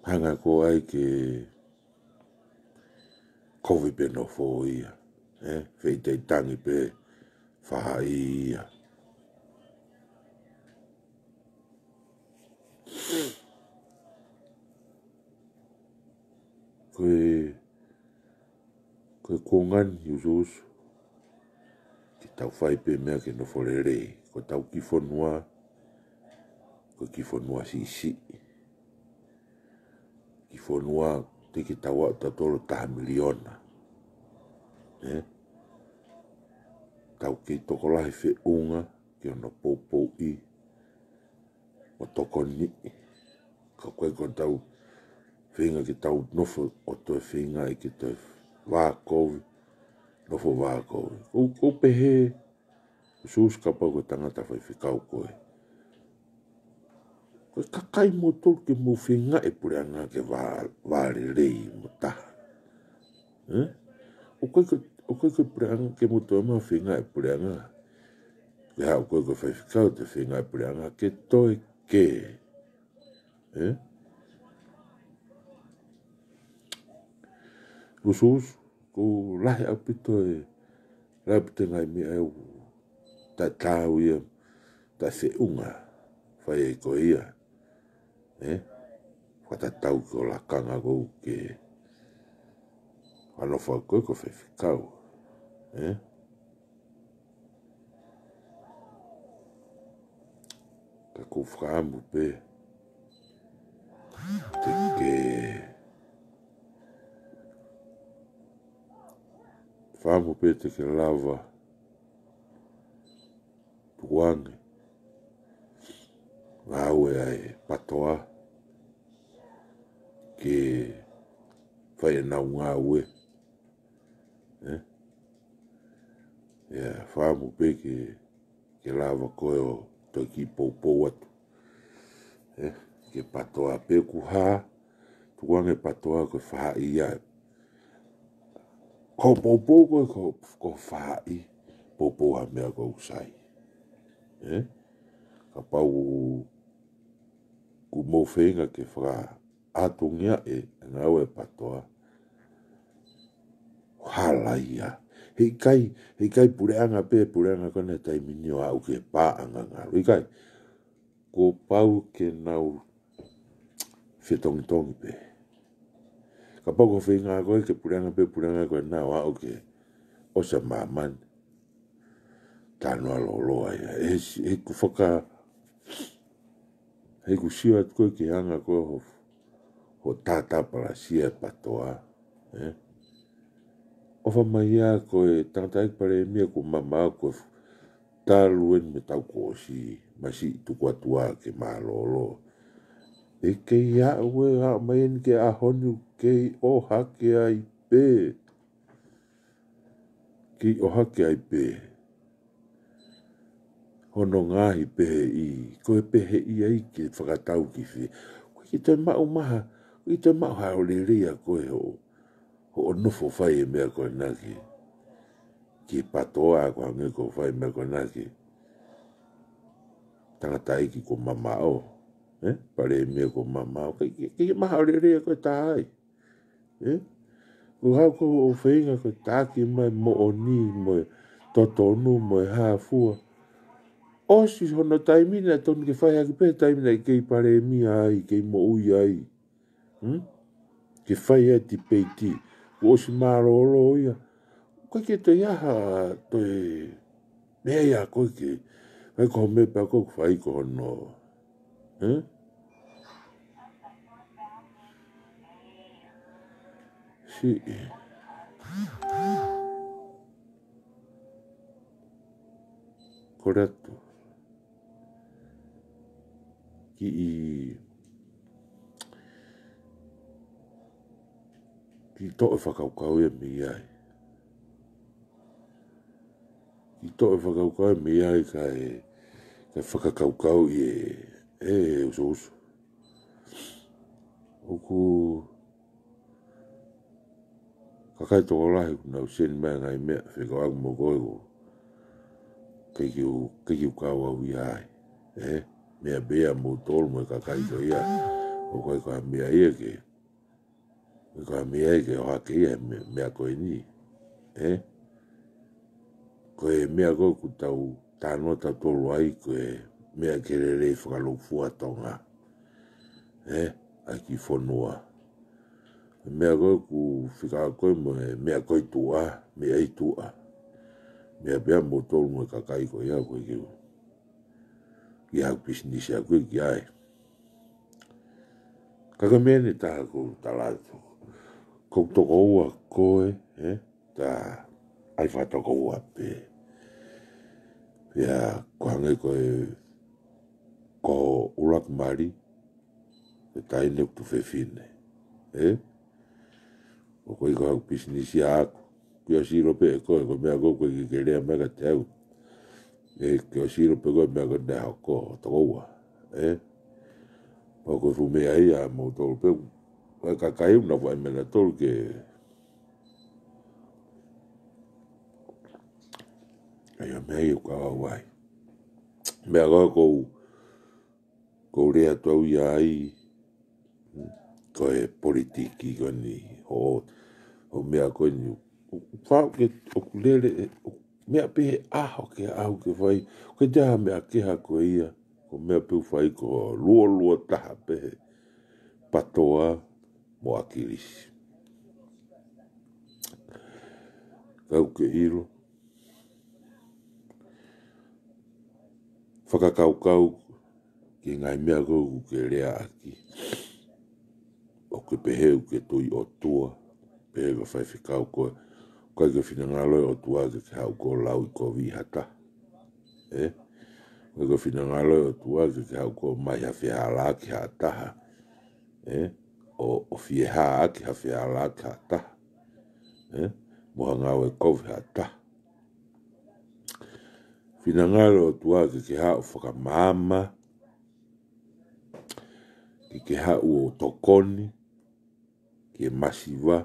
hanga ko ai ke COVID pe no fo ia. Wheitei tangi pe whaha ia. Koe kongan ususu. Ki tau whai pe mea ke no fore rei. Ko tau ki whanua. Ko ki whanua si. Ki whanua te ki tau au tatoro taha miliona. Tau ki toko lahi whi unga. Ki ono poupou i. O toko ni. Ka koe kon tau whinga ki tau nofo o toi whinga i ki toi wākovi. Nofo wākovi. Ko pehe. Sus ka pau ko tangata whai whikau koe. Koe kakai mo tolu ke mo whinga e pureanga ke wāre rei mo taha. O koe pureanga ke mo toa maa whinga e pureanga. Ke hao koe whai whikau te whinga e pureanga ke toi ke. Usus, ko lahi apito e rapite ngai mea e ta tau ia, ta se unga, whai e ko ia. Whata tau ko la kanga kou ke anofa koe ko whai whikau. Ka kou whaamu pe te ke whaamu pe te ke lava tuange. Ngāue ai patoa ke whai nau ngāue. Whaamu pe ke lava koe o toi ki poupou atu. Ke patoa pe kuha, tuange patoa koe wha ia. Ko poupou koe ko wha i, poupou ha mea ko usai. Ka pau ku mo whenga ke wha atungia e ngau e patoa. Halaia. Hei kai pureanga pe pureanga kone taimini o au ke paanga ngā. Hei kai, ko pau ke nau whetongitongi pe. Ka pau ko whenga koe ke pureanga pe pureanga koe nau au ke osa mamani. Tānoa loloa ia. E ku whaka Hei kusia at koe ke hanga koe ho tata palasia patoa. O wha mai a koe tangata ek pare mia ko mama koe taluen me tau kōsi masi tuku atua ke malolo. E kei a ue a mai en ke a honu kei o hake ai pē. Kei o hake ai pē. Hono ngahi pehe i. Koe pehe i ai ke whakatau ki whi. Koe ki te mau maha. Koe ki te mau hao le rea koe ho. Ho nofo whai e mea koe naki. Ki patoa ko hange ko whai mea koe naki. Tangata iki ko mama o. Pare e mea ko mama o. Kei maha le rea koe tahai. Ko hao ko o whainga koe tāki mai mo o ni mo e totonu mo e hāfua. Osi hono taimina tonu ke whai haki pēr taimina i kei pare e mia ai, kei mo ui ai. Ke whai e ti peiti. Ko osi maro olo ia. Koe ke te iaha to e mea ia koe ke. Mai ko me pa ko whai ko hono. Si. Correcto. Ki to e whakaukau e mi ai. Ki to e whakaukau e mi ai ka whakakaukau i uso. Oku kakai toko lahi kuna usen mea ngai mea whikau aku mo koe ko kei kau au i ai. Mea bea mo tolu mo kakai to ia. O koe ka mea ia ke. Koe mea ia ke o hake ia mea koe ni. Koe mea koe ku tau tānota tolu ai koe mea kerere whakalofua tonga. Aki whanua. Mea koe ku whika koe mo mea koe tua, mea i tua. Mea bea mo tolu mo kakai koe ia koe kiu. Ki hau business a koe ki ai. Kaka mea ni taha ko talatu. Kou toko ua koe, ta ai whatoko ua pe. Pea kohange koe ko ulak mari. E taine kutu whewhine. O koe ko hau business a aku. Kia siro pe e koe, koe mea koe ki rea mega te au. Kia siro pe koe mea koe neha ko toko ua. O koe fu mea ia mo tolu pe. Koe kakai una wai mena tolu ke. Aia mea iu kawa wai. Mea koe kou rea tau ia ai. Koe politiki koe ni. O mea koe ni. Whao ke oku lele. Mea pehe aho ke aho ke whai. Koe teha mea keha koe ia. Ko mea pehu whai ko lua taha pehe. Patoa mo akirisi. Kau ke iro. Whakakaukau ki ngai mea kou ke rea aki. O ke peheu ke tui o tua. Pehe ka whai whikau koe. Koe ke whinangalo o tua ke hau ko lau i ko vihata. Koe ke whinangalo o tua ke hau ko mai hawhi hala ki hataha. O fie haa ki hawhi hala ki hataha. Moha ngau e kovi hataha. Whinangalo o tua ke hau whakamama. Ke hau o tokoni. Ke masiwa.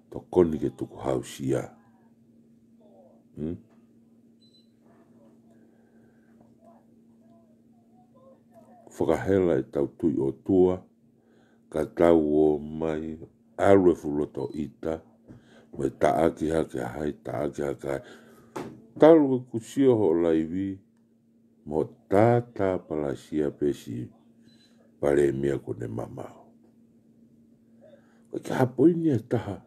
Tokoni ke tuku hau sia. Whakahela e tau tui o tua. Ka tau o mai. Alu e fuloto ita. Mo taaki hake hai. Taaki hake hai. Talu e kusio ho laivi. Mo tata palasia pesi. Pare mea ko ne mamao. Koe ka hapoini e taha.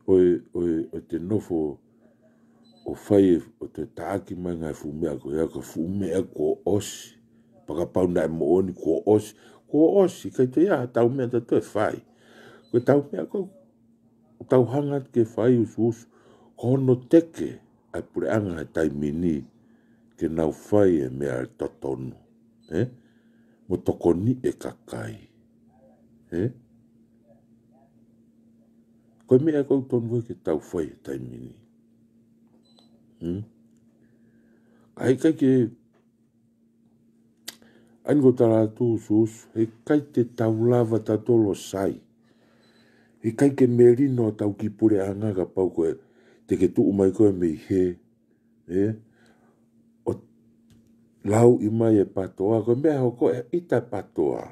Oe te nofo o fai o te taaki mai ngai fumea ko ia ka fumea ko osi. Paka pau nai mo oni ko osi. Ko osi kai te ia tau mea ta toi fai. Ko tau mea ko tau hangat ke fai usu kono teke ai pure anga tai mini ke nau fai e mea totonu. Mo tokoni e kakai. Ko mea ko tonu ke tau fai e tai mini. Ai kai ke an go tala tu sus e kai te tau lava ta tolo sai. E kai ke merino tau ki pure anga ka pau koe te ke tu umai koe me he. O lau i mai e patoa koe mea ho koe ita patoa.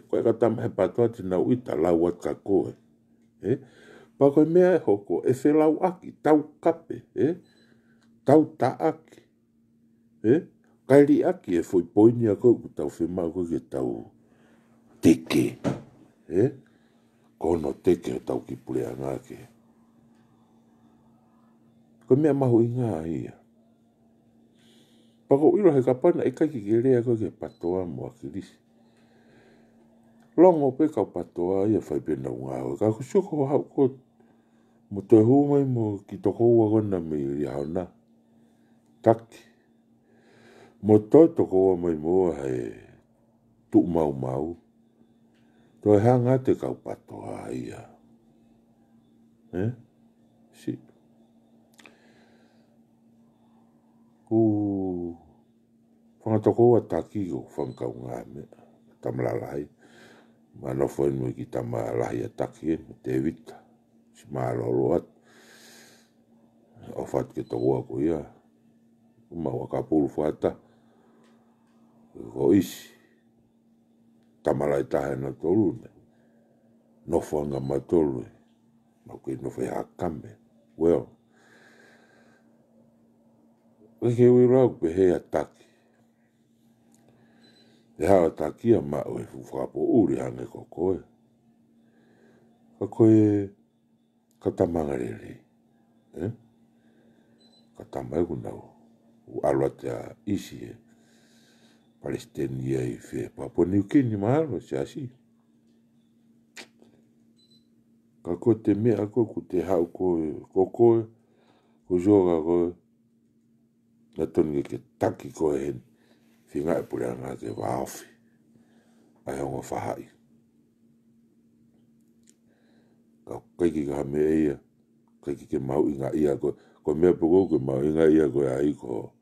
Koe ka tama e patoa te nau ita lau at ka koe. Pa koe mea e hoko e whe lau aki tau kape. Tau ta aki. Kairi aki e foi poini a koe ku tau whi mau koe ke tau teke. Kono teke o tau ki pure anga ke. Koe mea mahu inga ia. Pako ilo he kapana e kai ki rea koe ke patoa mo a kirisi. Longo pe kau patoa ia whai pena unga o. Ka kusioko hau ko mo te humai mo ki toko ua kona me i hauna. Taki. Mo toi toko ua mai mua he tu mau mau. Toi hanga te kau patoa ia. Si. Ku whangatoko ua taki o whankau ngā mea. Tamlalai. Mana foi mo ki tamalahi a taki e te vita. Si maalolo at. O fat ke tokoa ko ia. Uma waka pulu fata. Ko isi. Tamalai tahe na tolu ne. Nofo anga matolu. Mau ke nofo e hakame. Well. Ke wirau pe he a taki. E hawa taki a mao e fufapo uri hange ko koe. Ka koe katamangarele. Katamai kunau. Alwa te a isi e. Palestinian i fe. Papua New Guinea mahalo se asi. Ka koe te mea koe ku te hau koe. Ko koe. Ko joga koe. Na toni ke taki koe hen. Whinga e pure anga ke waofi. Ai hongo whahai. Ka kaiki ka me ia. Kaiki ke mau inga ia koe. Ko mea poko ke mau inga ia koe a iko.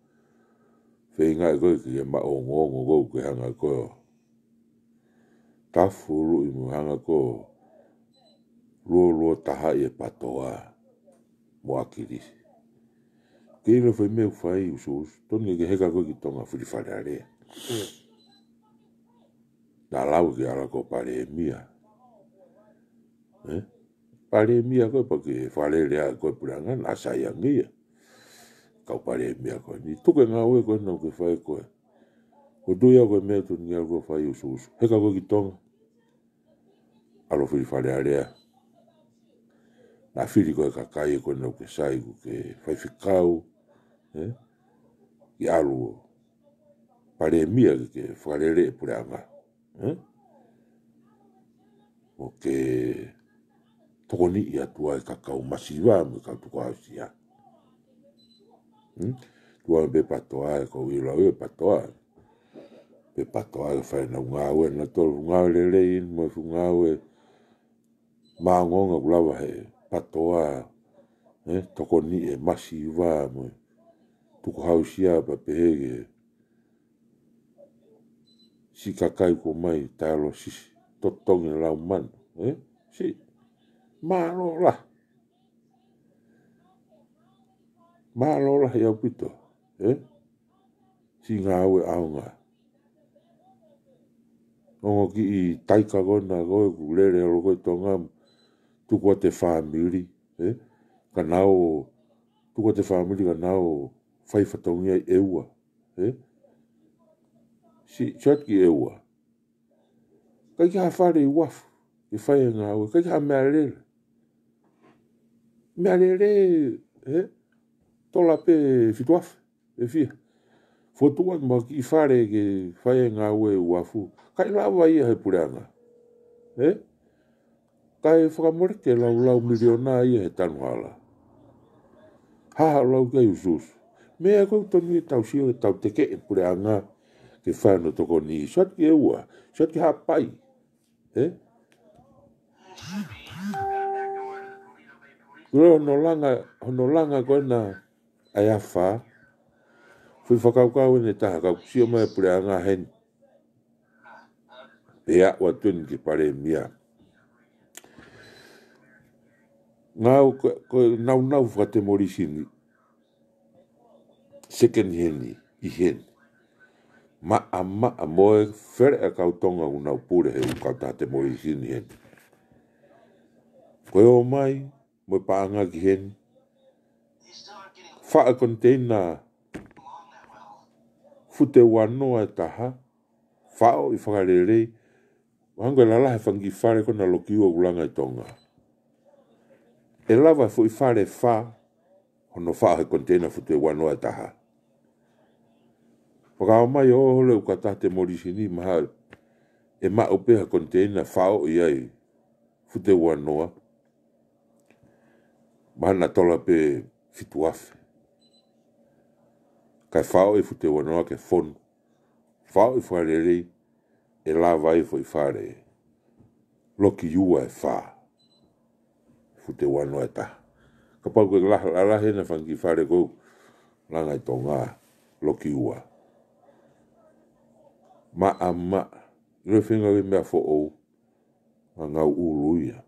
Whinga e koe ke mau ngongo koe ke hanga koe. Tafuru i mu hanga koe. Luo taha i e patoa. Moa kirisi. Keira whai meu whai usus. Toni ke heka koe ki tonga whiriwhare area. Nā lau ke ala ko pare mia. Pare mia koe pa ke whare rea koe purangan. Asa ia ngia. Kau pare mia koe. Ni tuke ngā ue koe nau ke whai koe. Ko duia koe mea toni ala koe whai usus. Heka koe ki tonga. Alo whiriwhare area. Nā whiri koe kakai koe nau ke sai ke whai whikau. Ki alu pare mia ke wharere pure anga. O ke tokoni i atua e kakau masiwa me kau tuko hausia. Tua be patoa e kou ila ue patoa. Be patoa e whai na unga ue na tolu unga ue lele in mo fu unga ue maangonga kulawa he patoa. Tokoni e masiwa mo tuko hausia pa pehege. Si kakai ko mai talo sisi totongi lau manu. Si malo lah. Malo lah ya pito. Si ngā ue aunga. Ongo ki i taika gona goe ku lere alo koe tonga tuko te whamiri. Ka nao tuko te whamiri ka nao whaifatongia i eua. Si chat ki eua. Kai ki ha whare i wafu. I whai ngā ue. Kai ki ha mea lere. Mea lere. tola pe fituaf e fia fotua ma ki fare ke fai nga we wafu kai lava ia he pureanga kai whakamore ke lau miliona ia he tanu hala haha lau kai usus mea kou tonu i tau sio e tau teke e pureanga ke whai no toko ni sot ki e ua sot ki hapai Kuro hono langa koe na ai awha fui whakaukau ne taha kau sio mai pureanga hen pea wa tuni ki pare mia ngau ko nau whakate morisini second heni i hen ma moe fere a kau tonga unau pure he kau tate morisini hen koe o mai mo paanga ki hen wha a container fute wanoa e taha whao i whakarerei Wango la la fangi fare kona loki o ulanga i tonga. E lava fu i fare fa hono fa he container fu te wano e taha. Waka o mai o hole u katate morisini maha e ma o peha container fa o iai fu te wanoa. Mahana tola pe fituafe. Kai fa o i fu te wanoa ke fon. Fa o i fare rei e lava i fu i fare loki ua e fa. Fute wano e taha. Ka pau koe la hena whangi whare kou langa i tō ngā loki ua. Ma. Ire whenga we mea fo ou a ngau uluia.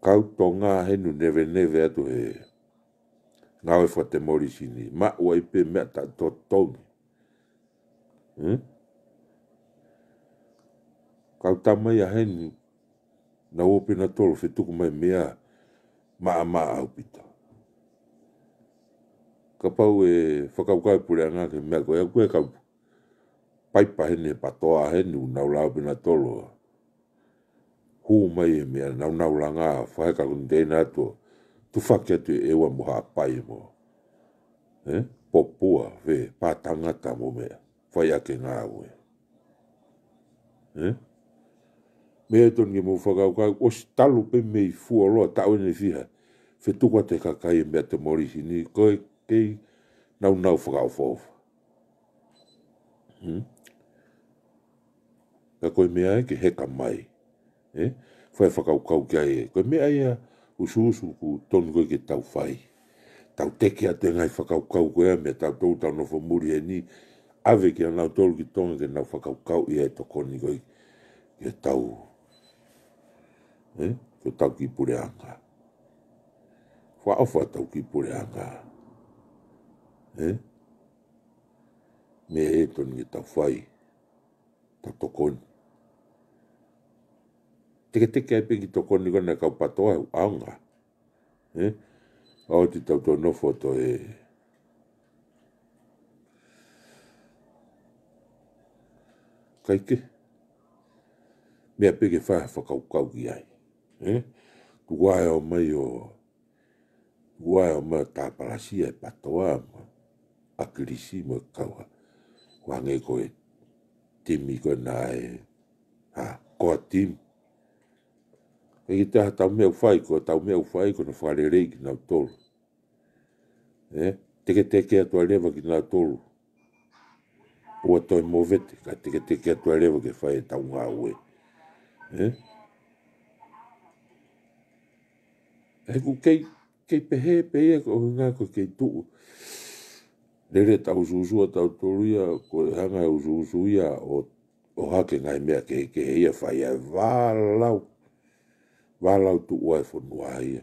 Kau tō ngā henu neve atu he ngau e whate morisini. Ma ua ipe mea ta tō tongi. Kau tamai a henu na opena tolo whetuku mai mea ma au pita. Ka pau e whakaukai pure a ngā ke mea koe kau paipa hene patoa henu nau lau pena tolo. Hu mai e mea nau la ngā whaeka kundena ato tu whake atu e ewa moha apai mo. Popua ve pātangata mo mea whai ake ngā ue. Mea toni mo whakaukai o stalu pe mei fuoloa tau ene fiha whetukua te kakai e mea te morisini koe kei nau whakaufofa. Ka koe mea e ke heka mai. Whai whakaukau kia e. Koe mea ia ususu ku tonu koe ke tau whai. Tau teke a te ngai whakaukau koe mea tau tau nofo muri e ni. Ave ki a nau tolu ki tonga ke nau whakaukau ia e tokoni koe ke tau. Ko tau ki pureanga. Whaofa tau ki pureanga. Mea e tonu ki tau whai. Tau tokoni. Teke ai pe ki tokoni kona kau patoa aunga. Ao ti tau tō nofo to e. Kaike. Mea pe ke whaha whakaukau ki ai. Tuwae o mai o. Tuwae o mai tāpalasia e patoa ma. Akirisi mo kaua. Wange koe. Timi koe nā e. Koa timi. E ki taha tau mea uwhai ko tau mea uwhai ko na whare rei ki nau tolu. Teke atua rewa ki nau tolu. Ua toi movete ka teke atua rewa ke whai e tau ngā ue. Heku kei pehe ko ngā ko kei tuu. Rere tau ususua tau tolu ia ko hanga ususu ia o hake ngai mea ke ia whai e Walau tu ua e whanua ia.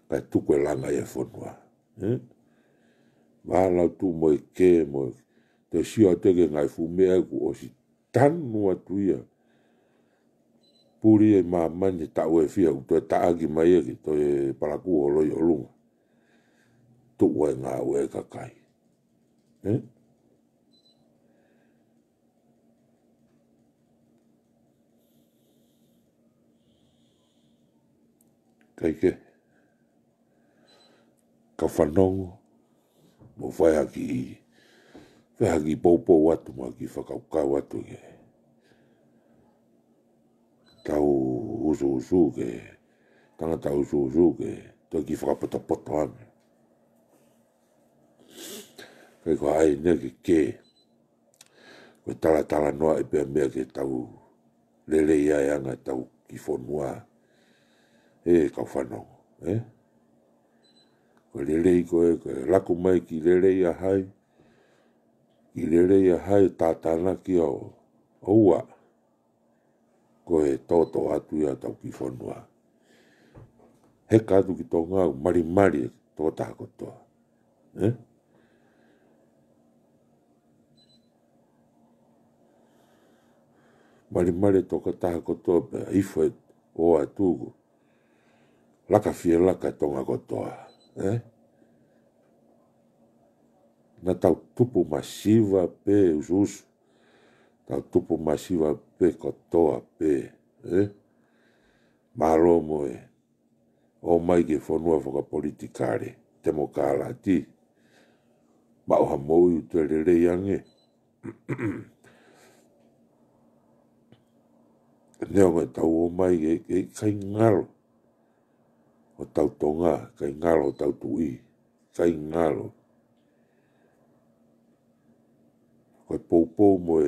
Kai tuku e langa ia whanua. Walau tu mo e ke mo te sio teke ngai fumea ku o si tanu atu ia. Puri e mamani tau e fia to e taagi mai e ki to e palaku o loi o lunga. Tu ua e ngā ue kakai. Kaike. ka whanongo, mo whai haki pou atu, mo haki whakaukau atu ke tau usu ke, tangata usu ke, toi ki whakapoto ame. Kai ko ai ne ke, ko tala noa e pia mea ke tau lele ia anga tau ki whanua, ka whanongo, ko lele ko laku mai ki lele ia hai, ki lele ia hai tātana ki o ua, ko e toto atu ia tau ki whanua. Heka atu ki tō ngau, mari tō tākotoa. Mari tō ka tākotoa pe ifo o atu, laka fia laka tonga kotoa. Na tau tupu masiva pe ususu, tau tupu masiva pe kotoa pe, malo mo o mai ke whanua whaka politikare, te mo kāla ti, ma o ha mou i te rere ange. Neo me tau o mai ke kai ngalo, o tau tonga, kai ngalo o tau tui, kai ngalo. Koe pou mo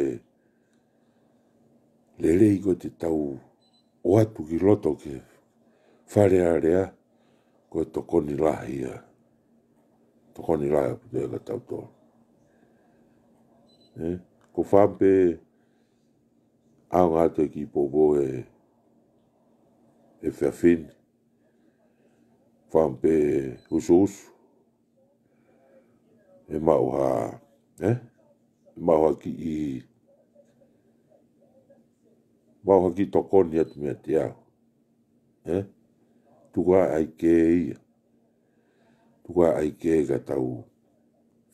lele i ko te tau o atu ki loto ke whare area, koe tokoni lahi ia. Tokoni lahi apu te ka tau tō. Ko whampe au ngāte ki popo e whiawhini. Whampe usu. E mauha, mauha ki tokoni atu mea te au. Tuka ai ke ia. Tuka ai ke ka tau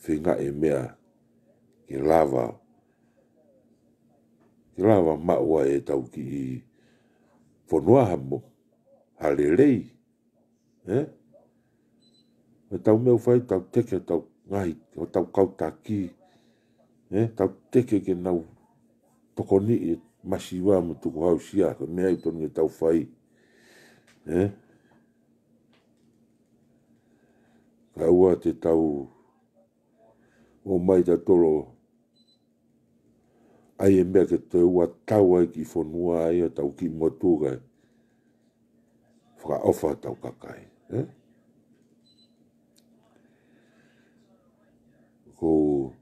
whinga e mea ke lava. Ke lava maua e tau ki whanua hamo. Halelei. Me tau meu whai tau teke tau ngai, tau kautaki. Tau teke ke nau tokoni e masiwa mo tuku hau sia. Ko mea i tonu e tau whai. Ka ua te tau o mai ta tolo ai e mea ke te ua tau ai ki whanua ai tau ki motuga whaka ofa tau kakai. Ko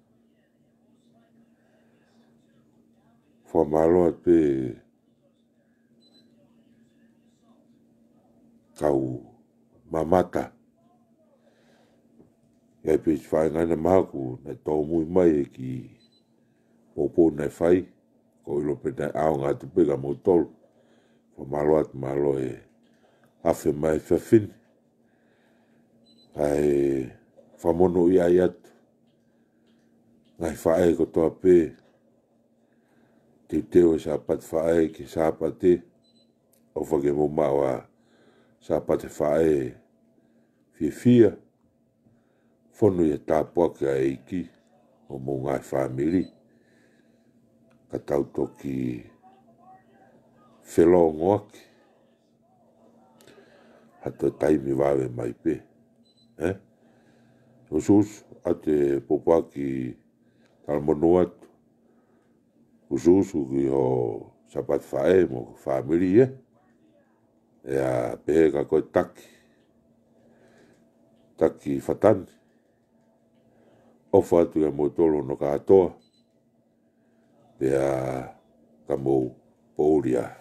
whamaloa pe kau mamata. Ia pe whae ngana maku na tō mui mai e ki popo nei whai. Ko ilo pe nei ao ngā tupega mo tolu. Whamaloa te malo e hawhi mai whiawhini. Ai whamono ia i atu. Ngai whae ko toa pe. Te teo e sāpat whae ki sāpate. O whake mo maua sāpate whae whiawhia. Whonu ia tāpua ki a eiki. O mo ngai whamiri. Ka tau toki whelongo aki. Hato taimi wawe mai pe. Usus ate popaki talmono atu. Usus ki ho sapat fae mo family Ea pe ka koe taki. Taki fatani. Ofa atu ia motolo no ka atoa. Ea ka mou pouria.